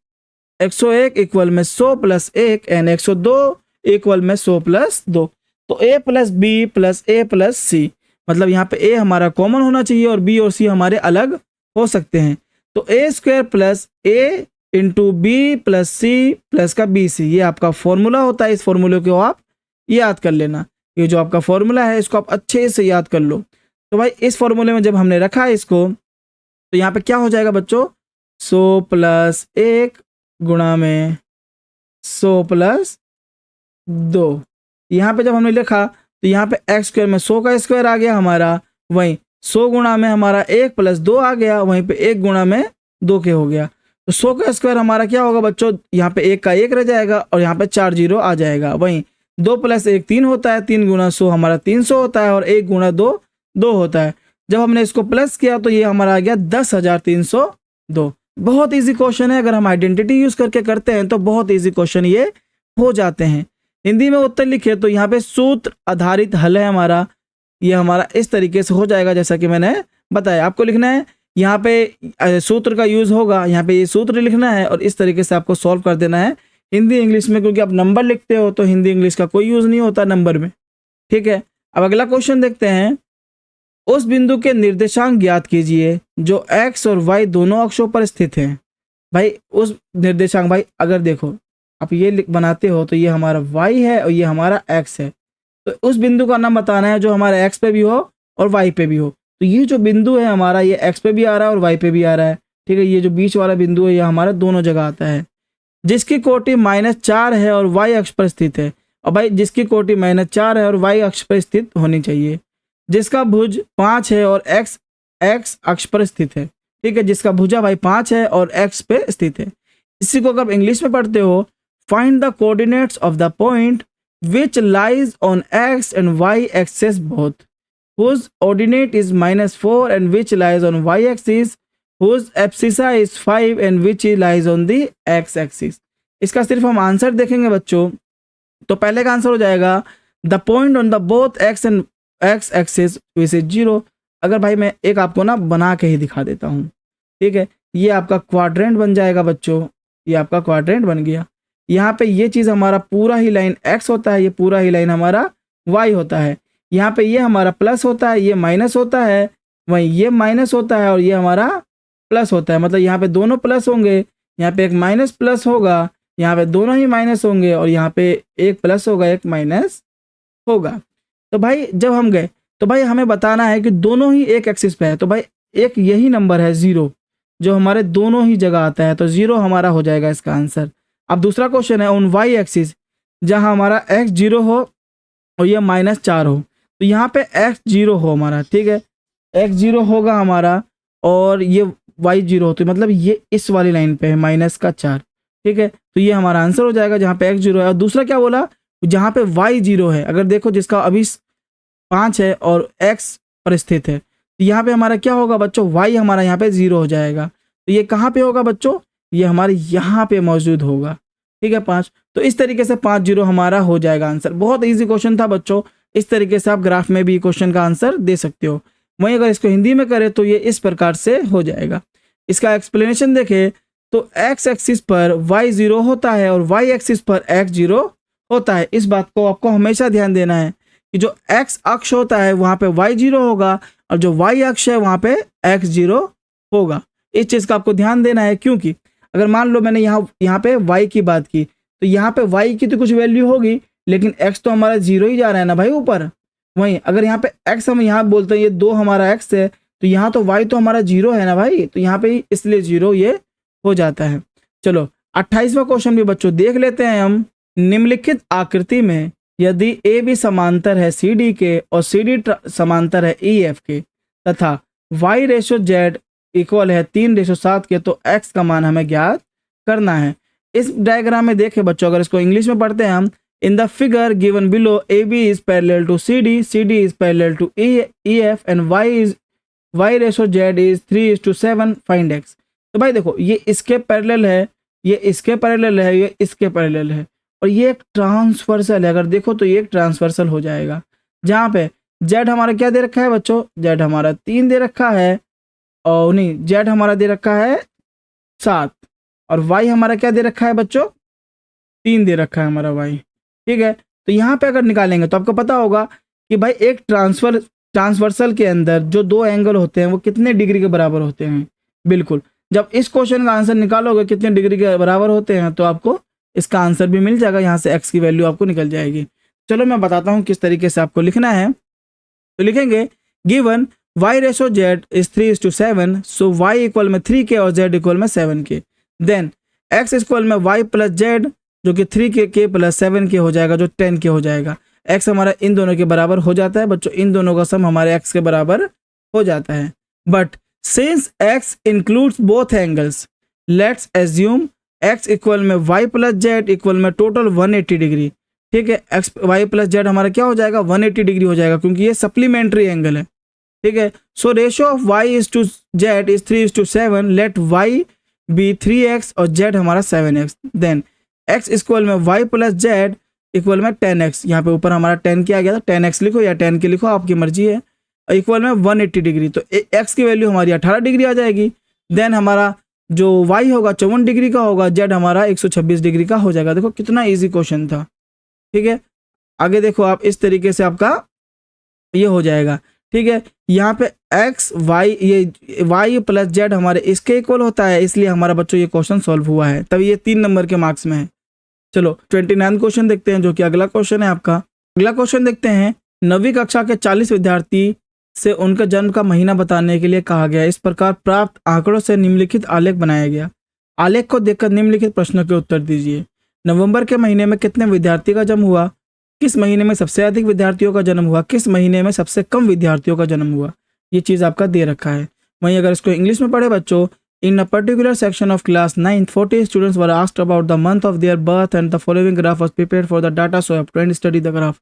A: 101 इक्वल में 100 प्लस 1 एंड 102 इक्वल में 100 प्लस 2। तो a plus B plus A plus C, मतलब यहाँ पे a हमारा कॉमन होना चाहिए और b और c हमारे अलग हो सकते हैं। तो a square plus a into B plus C plus का बी सी, ये आपका फॉर्मूला होता है। इस फॉर्मूले को आप याद कर लेना, ये जो आपका फॉर्मूला है इसको आप अच्छे से याद कर लो। तो भाई इस फॉर्मूले में जब हमने रखा है इसको, तो यहाँ पे क्या हो जाएगा बच्चों, 100 प्लस 1 गुणा में 100 प्लस 2। यहाँ पे जब हमने लिखा तो यहाँ पे x स्क्वायर में 100 का स्क्वायर आ गया हमारा, वहीं 100 गुणा में हमारा 1 प्लस 2 आ गया, वहीं पे 1 गुणा में 2 के हो गया। तो 100 का स्क्वायर हमारा क्या होगा बच्चों, यहाँ पे 1 का 1 रह जाएगा, और यहाँ पे 4 जीरो आ जाएगा। वहीं 2 प्लस 1 3 होता है, 3 गुणा 100 हमारा 300 होता है, और 1 गुणा 2 2 होता है। जब हमने इसको प्लस किया तो ये हमारा आ गया 10,302। बहुत ईजी क्वेश्चन है, अगर हम आइडेंटिटी यूज करके करते हैं तो बहुत ईजी क्वेश्चन ये हो जाते हैं। हिंदी में उत्तर लिखे तो यहाँ पे सूत्र आधारित हल है हमारा, ये हमारा इस तरीके से हो जाएगा जैसा कि मैंने बताया। आपको लिखना है यहाँ पे सूत्र का यूज होगा, यहाँ पे ये सूत्र लिखना है और इस तरीके से आपको सॉल्व कर देना है हिंदी इंग्लिश में, क्योंकि आप नंबर लिखते हो तो हिंदी इंग्लिश का कोई यूज नहीं होता नंबर में। ठीक है, अब अगला क्वेश्चन देखते हैं। उस बिंदु के निर्देशांक ज्ञात कीजिए जो x और y दोनों अक्षों पर स्थित हैं। भाई उस निर्देशांक, भाई अगर देखो आप ये बनाते हो तो ये हमारा y है और ये हमारा x है, तो उस बिंदु का नाम बताना है जो हमारे x पे भी हो और y पे भी हो। तो ये जो बिंदु है हमारा, ये x पे भी आ रहा है और y पे भी आ रहा है। ठीक है, ये जो बीच वाला बिंदु है ये हमारा दोनों जगह आता है, जिसकी कोटि -4 है और y अक्ष पर स्थित है। और भाई जिसकी कोटि -4 है और y अक्ष पर स्थित होनी चाहिए, जिसका भुज 5 है और x अक्ष पर स्थित है। ठीक है, जिसका भुजा भाई 5 है और x पे स्थित है। इसी को अगर इंग्लिश में पढ़ते हो, find the coordinates of the point which lies on x and y axes both, whose ordinate is -4 and which lies on y axis, whose abscissa is 5 and which lies on the x axis। इसका सिर्फ हम answer देखेंगे बच्चों, तो पहले का answer हो जाएगा the point on the both x and x axis which is 0। अगर भाई मैं एक आपको ना बना के ही दिखा देता हूँ। ठीक है, ये आपका क्वाड्रेंट बन जाएगा बच्चों, ये आपका क्वाड्रेंट बन गया। यहाँ पे ये चीज़ हमारा पूरा ही लाइन x होता है, ये पूरा ही लाइन हमारा y होता है। यहाँ पे ये हमारा प्लस होता है, ये माइनस होता है, वहीं ये माइनस होता है और ये हमारा प्लस होता है। मतलब यहाँ पे दोनों प्लस होंगे, यहाँ पे एक माइनस प्लस होगा, यहाँ पे दोनों ही माइनस होंगे, और यहाँ पे एक प्लस होगा एक माइनस होगा। तो भाई जब हम गए तो भाई हमें बताना है कि दोनों ही एक एक्सिस पे है, तो भाई एक यही नंबर है 0 जो हमारे दोनों ही जगह आता है, तो 0 हमारा हो जाएगा इसका आंसर। अब दूसरा क्वेश्चन है ऑन y एक्सिस, जहां हमारा x 0 हो और ये -4 हो, तो यहाँ पे x 0 हो हमारा। ठीक है, x 0 होगा हमारा और ये y 0 हो, तो मतलब ये इस वाली लाइन पे है -4। ठीक है, तो ये हमारा आंसर हो जाएगा जहाँ पे x 0 है। और दूसरा क्या बोला, जहाँ पे y 0 है, अगर देखो जिसका अभी 5 है और x पर स्थित है, तो यहाँ पे हमारा क्या होगा बच्चों, y हमारा यहाँ पे 0 हो जाएगा। तो ये कहाँ पे होगा बच्चों, ये हमारे यहाँ पे मौजूद होगा। ठीक है, 5। तो इस तरीके से 5 0 हमारा हो जाएगा आंसर। बहुत ईजी क्वेश्चन था बच्चों, इस तरीके से आप ग्राफ में भी क्वेश्चन का आंसर दे सकते हो। वहीं अगर इसको हिंदी में करें तो ये इस प्रकार से हो जाएगा। इसका एक्सप्लेनेशन देखें तो x एक्सिस पर y 0 होता है और y एक्सिस पर x 0 होता है। इस बात को आपको हमेशा ध्यान देना है कि जो x अक्ष होता है वहाँ पे y 0 होगा और जो y अक्ष है वहाँ पे x 0 होगा। इस चीज़ का आपको ध्यान देना है, क्योंकि अगर मान लो मैंने यहाँ पे y की बात की, तो यहाँ पे y की तो कुछ वैल्यू होगी, लेकिन x तो हमारा 0 ही जा रहा है ना भाई ऊपर। वहीं अगर यहाँ पे x हम यहाँ बोलते हैं ये 2 हमारा x है, तो यहाँ तो y तो हमारा 0 है ना भाई, तो यहाँ पे इसलिए 0 ये हो जाता है। चलो 28वां क्वेश्चन भी बच्चों देख लेते हैं हम। निम्नलिखित आकृति में यदि ए बी समांतर है सी डी के और सी डी समांतर है ई एफ के तथा y रेशो जेड इक्वल है 3:7 के, तो x का मान हमें ज्ञात करना है। इस डायग्राम में देखें बच्चों, अगर इसको इंग्लिश में पढ़ते हैं हम, in the figure given below A B is parallel to C D is parallel to E F and y ratio Z is 3:7, find x। तो भाई देखो ये इसके पैरेलल है, ये इसके पैरेलल है, ये इसके पैरेलल है, और ये एक ट्रांसवर्सल है। अगर देखो तो ये एक ट्रांसवर्सल हो जाएगा, जहाँ पे z हमारा क्या दे रखा है बच्चों, z हमारा 3 दे रखा है, और नहीं z हमारा दे रखा है 7, और y हमारा क्या दे रखा है बच्चों, 3 दे रखा है हमारा y। ठीक है, तो यहाँ पे अगर निकालेंगे तो आपको पता होगा कि भाई एक ट्रांसवर्सल के अंदर जो दो एंगल होते हैं वो कितने डिग्री के बराबर होते हैं। बिल्कुल, जब इस क्वेश्चन का आंसर निकालोगे कितने डिग्री के बराबर होते हैं, तो आपको इसका आंसर भी मिल जाएगा, यहाँ से x की वैल्यू आपको निकल जाएगी। चलो मैं बताता हूँ किस तरीके से आपको लिखना है। तो लिखेंगे given y ratio z is 3:7, so y equal में 3 के और z इक्वल में 7 के। देन x इक्वल में y प्लस z जो कि 3 के प्लस 7 के हो जाएगा, जो 10 के हो जाएगा। x हमारा इन दोनों के बराबर हो जाता है बच्चों, इन दोनों का सम हमारे x के बराबर हो जाता है। But since x includes both angles, let's assume x equal में y प्लस z इक्वल में टोटल 180 डिग्री। ठीक है, x y प्लस z हमारा क्या हो जाएगा, 180 डिग्री हो जाएगा, क्योंकि ये सप्लीमेंट्री एंगल है। ठीक है, so ratio of y is to z is 3:7, let y be 3x और z हमारा 7x। देन x इक्वल में y प्लस z इक्वल में 10x, यहाँ पे ऊपर हमारा 10 के आ गया था, 10x लिखो या 10 के लिखो, आपकी मर्जी है। इक्वल में 180 डिग्री, तो x की वैल्यू हमारी 18 डिग्री आ जाएगी। देन हमारा जो y होगा 54 डिग्री का होगा, z हमारा 126 डिग्री का हो जाएगा। देखो कितना ईजी क्वेश्चन था। ठीक है, आगे देखो आप, इस तरीके से आपका ये हो जाएगा। ठीक है, यहाँ पे x y, ये y प्लस z हमारे इसके इक्वल होता है, इसलिए हमारा बच्चों ये क्वेश्चन सॉल्व हुआ है, तभी ये 3 नंबर के मार्क्स में है। चलो 29 क्वेश्चन देखते हैं, जो कि अगला क्वेश्चन है आपका। अगला क्वेश्चन देखते हैं। 9वीं कक्षा के 40 विद्यार्थी से उनका जन्म का महीना बताने के लिए कहा गया। इस प्रकार प्राप्त आंकड़ों से निम्नलिखित आलेख बनाया गया। आलेख को देखकर निम्नलिखित प्रश्नों के उत्तर दीजिए। नवंबर के महीने में कितने विद्यार्थी का जन्म हुआ? किस महीने में सबसे अधिक विद्यार्थियों का जन्म हुआ? किस महीने में सबसे कम विद्यार्थियों का जन्म हुआ? ये चीज़ आपका दे रखा है। वहीं अगर इसको इंग्लिश में पढ़े बच्चों, in a particular section of class 9 40 students were asked about the month of their birth and the following graph was prepared for the data so have to study the graph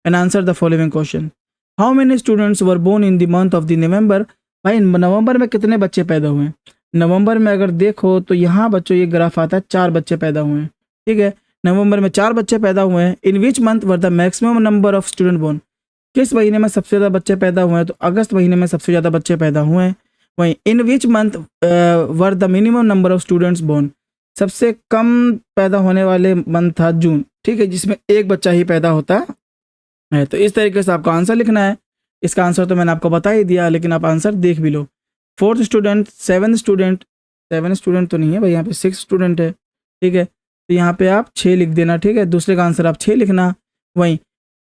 A: and answer the following question. How many students were born in the month of the November? भाई नवंबर में कितने बच्चे पैदा हुए? नवंबर में अगर देखो तो यहाँ बच्चों ये ग्राफ आता है, 4 बच्चे पैदा हुए हैं। ठीक है, नवंबर में 4 बच्चे पैदा हुए हैं। In which month were the maximum number of student born? किस महीने में सबसे ज़्यादा बच्चे पैदा हुए हैं? तो अगस्त महीने में सबसे ज़्यादा बच्चे पैदा हुए हैं। वहीं in which month were the minimum number of students born? सबसे कम पैदा होने वाले मंथ था जून। ठीक है, जिसमें 1 बच्चा ही पैदा होता है। तो इस तरीके से आपका आंसर लिखना है। इसका आंसर तो मैंने आपको बता ही दिया, लेकिन आप आंसर देख भी लो। 4th student, 7th student, 7 student तो नहीं है भाई, यहाँ पे 6 स्टूडेंट है। ठीक है, तो यहाँ पे आप 6 लिख देना। ठीक है, दूसरे का आंसर आप 6 लिखना। वहीं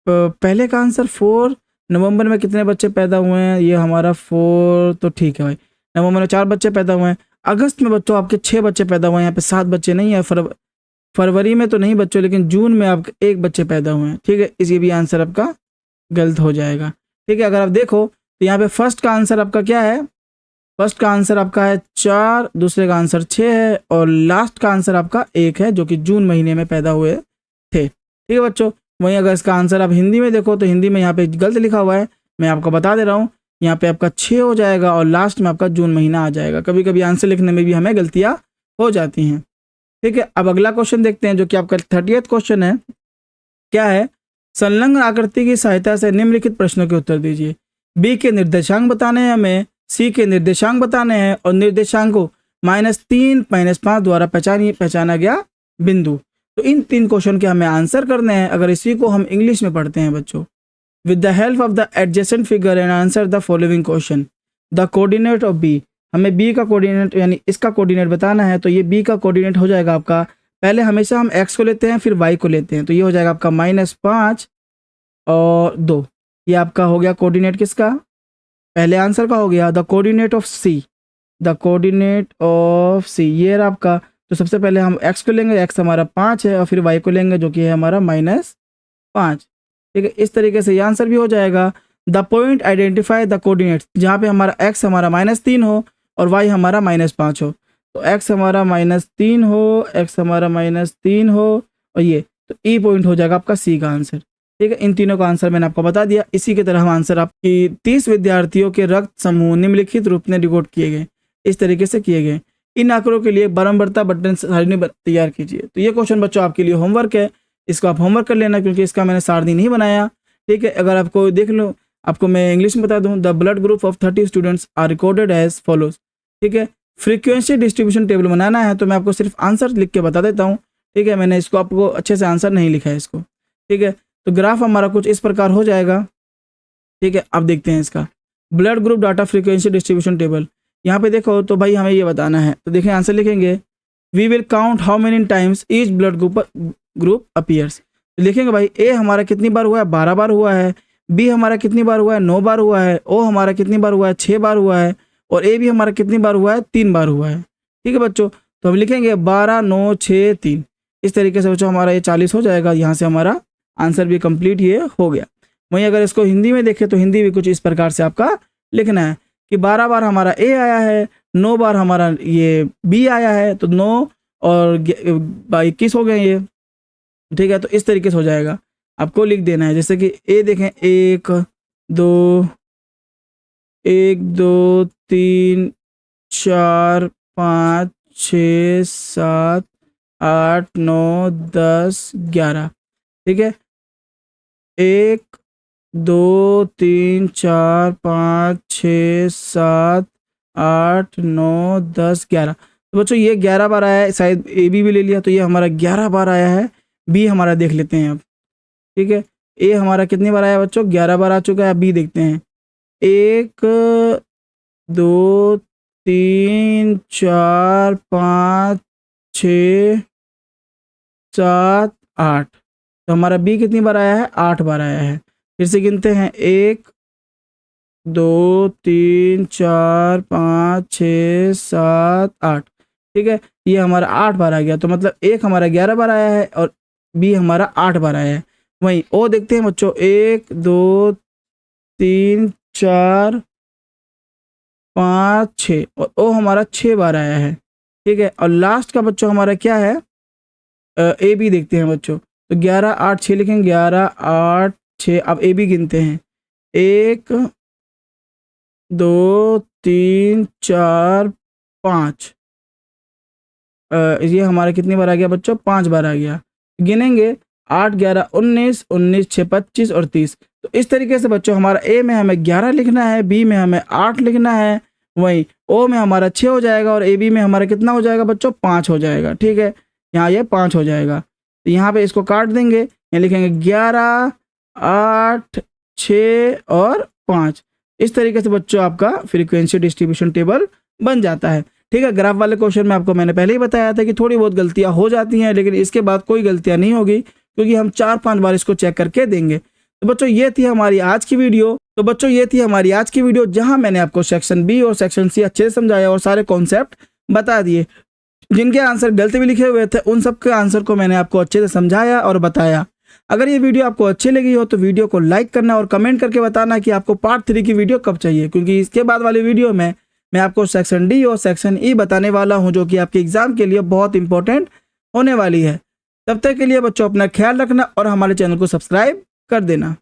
A: पहले का आंसर 4 नवंबर में कितने बच्चे पैदा हुए हैं, ये हमारा 4 तो ठीक है भाई। नवंबर में 4 बच्चे पैदा हुए हैं। अगस्त में बच्चों आपके 6 बच्चे पैदा हुए हैं, यहाँ पे 7 बच्चे नहीं है। फरवरी में तो नहीं बच्चों, लेकिन जून में आपके 1 बच्चे पैदा हुए हैं। ठीक है, इसी भी आंसर आपका गलत हो जाएगा। ठीक है, अगर आप देखो तो यहाँ पे फर्स्ट का आंसर आपका क्या है? फर्स्ट का आंसर आपका है 4, दूसरे का आंसर 6 है, और लास्ट का आंसर आपका 1 है, जो कि जून महीने में पैदा हुए थे। ठीक है बच्चों, वहीं अगर इसका आंसर आप हिंदी में देखो तो हिंदी में यहाँ पे गलत लिखा हुआ है, मैं आपको बता दे रहा हूँ। यहाँ पे आपका 6 हो जाएगा और लास्ट में आपका जून महीना आ जाएगा। कभी कभी आंसर लिखने में भी हमें गलतियाँ हो जाती हैं। ठीक है, अब अगला क्वेश्चन देखते हैं, जो कि आपका 30th क्वेश्चन है। क्या है? संलग्न आकृति की सहायता से निम्नलिखित प्रश्नों के उत्तर दीजिए। बी के निर्देशांक बताने हैं हमें, सी के निर्देशांक बताने हैं, और निर्देशांक को -3 -5 द्वारा पहचाना गया बिंदु। तो इन 3 क्वेश्चन के हमें आंसर करने हैं। अगर इसी को हम इंग्लिश में पढ़ते हैं बच्चों, with the help of the adjacent figure and answer the following question. The coordinate of B, हमें बी का कोऑर्डिनेट यानी इसका कोऑर्डिनेट बताना है। तो ये बी का कोऑर्डिनेट हो जाएगा आपका पहले हमेशा हम x को लेते हैं फिर y को लेते हैं, तो ये हो जाएगा आपका -5 और 2। ये आपका हो गया कोऑर्डिनेट किसका, पहले आंसर का हो गया the coordinate of C, the coordinate of C ये रहा आपका। तो सबसे पहले हम x को लेंगे, x हमारा 5 है, और फिर y को लेंगे जो कि है हमारा -5। ठीक है, इस तरीके से ये आंसर भी हो जाएगा। The point identify the coordinates, जहाँ पे हमारा x हमारा -3 हो और y हमारा -5 हो। तो x हमारा -3 हो, x हमारा -3 हो और ये, तो E पॉइंट हो जाएगा आपका C का आंसर। ठीक है, इन तीनों का आंसर मैंने आपको बता दिया। इसी की तरह हम आंसर आपकी 30 विद्यार्थियों के रक्त समूह निम्नलिखित रूप में रिकॉर्ड किए गए, इस तरीके से किए गए। इन आंकड़ों के लिए बारंबारता बटन सारणी तैयार कीजिए। तो ये क्वेश्चन बच्चों आपके लिए होमवर्क है, इसको आप होमवर्क कर लेना क्योंकि इसका मैंने सारणी नहीं बनाया। ठीक है, अगर आपको देख लो, आपको मैं इंग्लिश में बता दूं, the blood group of 30 students are recorded as follows. ठीक है, फ्रीक्वेंसी डिस्ट्रीब्यूशन टेबल बनाना है तो मैं आपको सिर्फ आंसर लिख के बता देता हूँ। ठीक है, मैंने इसको आपको अच्छे से आंसर नहीं लिखा है इसको। ठीक है, तो ग्राफ हमारा कुछ इस प्रकार हो जाएगा। ठीक है, अब देखते हैं इसका blood group data frequency distribution table. यहाँ पे देखो तो भाई हमें ये बताना है, तो देखें आंसर लिखेंगे we will count how many times each blood group appears. लिखेंगे भाई ए हमारा कितनी बार हुआ है, 12 बार हुआ है। बी हमारा कितनी बार हुआ है, 9 बार हुआ है। ओ हमारा कितनी बार हुआ है, 6 बार हुआ है। और ए भी हमारा कितनी बार हुआ है, 3 बार हुआ है। ठीक है बच्चों, तो हम लिखेंगे 12 9 6 3। इस तरीके से बच्चों हमारा ये 40 हो जाएगा। यहाँ से हमारा आंसर भी कंप्लीट ये हो गया। वहीं अगर इसको हिंदी में देखें तो हिंदी भी कुछ इस प्रकार से आपका लिखना है कि 12 बार हमारा ए आया है, 9 बार हमारा ये बी आया है, तो 9 और 21 हो गए ये। ठीक है, तो इस तरीके से हो जाएगा, आपको लिख देना है। जैसे कि ए देखें 1 2 3 4 5 6 7 8 9 10 11। ठीक है, 1 2 3 4 5 6 7 8 9 10 11। तो बच्चों ये 11 बार आया है, शायद ए बी भी ले लिया तो ये हमारा 11 बार आया है। बी हमारा देख लेते हैं अब। ठीक है, ए हमारा कितनी बार आया बच्चों, 11 बार आ चुका है। अब बी देखते हैं 1 2 3 4 5 6 7 8। तो हमारा बी कितनी बार आया है, 8 बार आया है। फिर से गिनते हैं 1 2 3 4 5 6 7 8। ठीक है, ये हमारा 8 बार आ गया, तो मतलब एक हमारा 11 बार आया है और बी हमारा 8 बार आया है। वहीं ओ देखते हैं बच्चों 1 2 3 4 5 6 और ओ हमारा 6 बार आया है। ठीक है, और लास्ट का बच्चों हमारा क्या है, ए बी देखते हैं बच्चों। तो 11 8 6 लिखेंगे, 11 8 6। अब ए बी गिनते हैं 1 2 3 4 5। ये हमारा कितनी बार आ गया बच्चों, 5 बार आ गया। गिनेंगे 8 11 19 19 6 25 और 30। तो इस तरीके से बच्चों हमारा ए में हमें 11 लिखना है, बी में हमें 8 लिखना है, वहीं ओ में हमारा 6 हो जाएगा और ए बी में हमारा कितना हो जाएगा बच्चों, 5 हो जाएगा। ठीक है, यहाँ ये 5 हो जाएगा। तो यहाँ पे इसको काट देंगे, यहाँ लिखेंगे 11 8 6 और 5। इस तरीके से बच्चों आपका फ्रीक्वेंसी डिस्ट्रीब्यूशन टेबल बन जाता है। ठीक है, ग्राफ वाले क्वेश्चन में आपको मैंने पहले ही बताया था कि थोड़ी बहुत गलतियां हो जाती हैं, लेकिन इसके बाद कोई गलतियां नहीं होगी क्योंकि हम 4-5 बार इसको चेक करके देंगे। तो बच्चों ये थी हमारी आज की वीडियो। जहां मैंने आपको सेक्शन बी और सेक्शन सी अच्छे से समझाया और सारे कॉन्सेप्ट बता दिए। जिनके आंसर गलत भी लिखे हुए थे उन सब के आंसर को मैंने आपको अच्छे से समझाया और बताया। अगर ये वीडियो आपको अच्छी लगी हो तो वीडियो को लाइक करना और कमेंट करके बताना कि आपको पार्ट 3 की वीडियो कब चाहिए, क्योंकि इसके बाद वाली वीडियो में मैं आपको सेक्शन डी और सेक्शन ई बताने वाला हूं जो कि आपके एग्जाम के लिए बहुत इंपॉर्टेंट होने वाली है। तब तक के लिए बच्चों अपना ख्याल रखना और हमारे चैनल को सब्सक्राइब कर देना।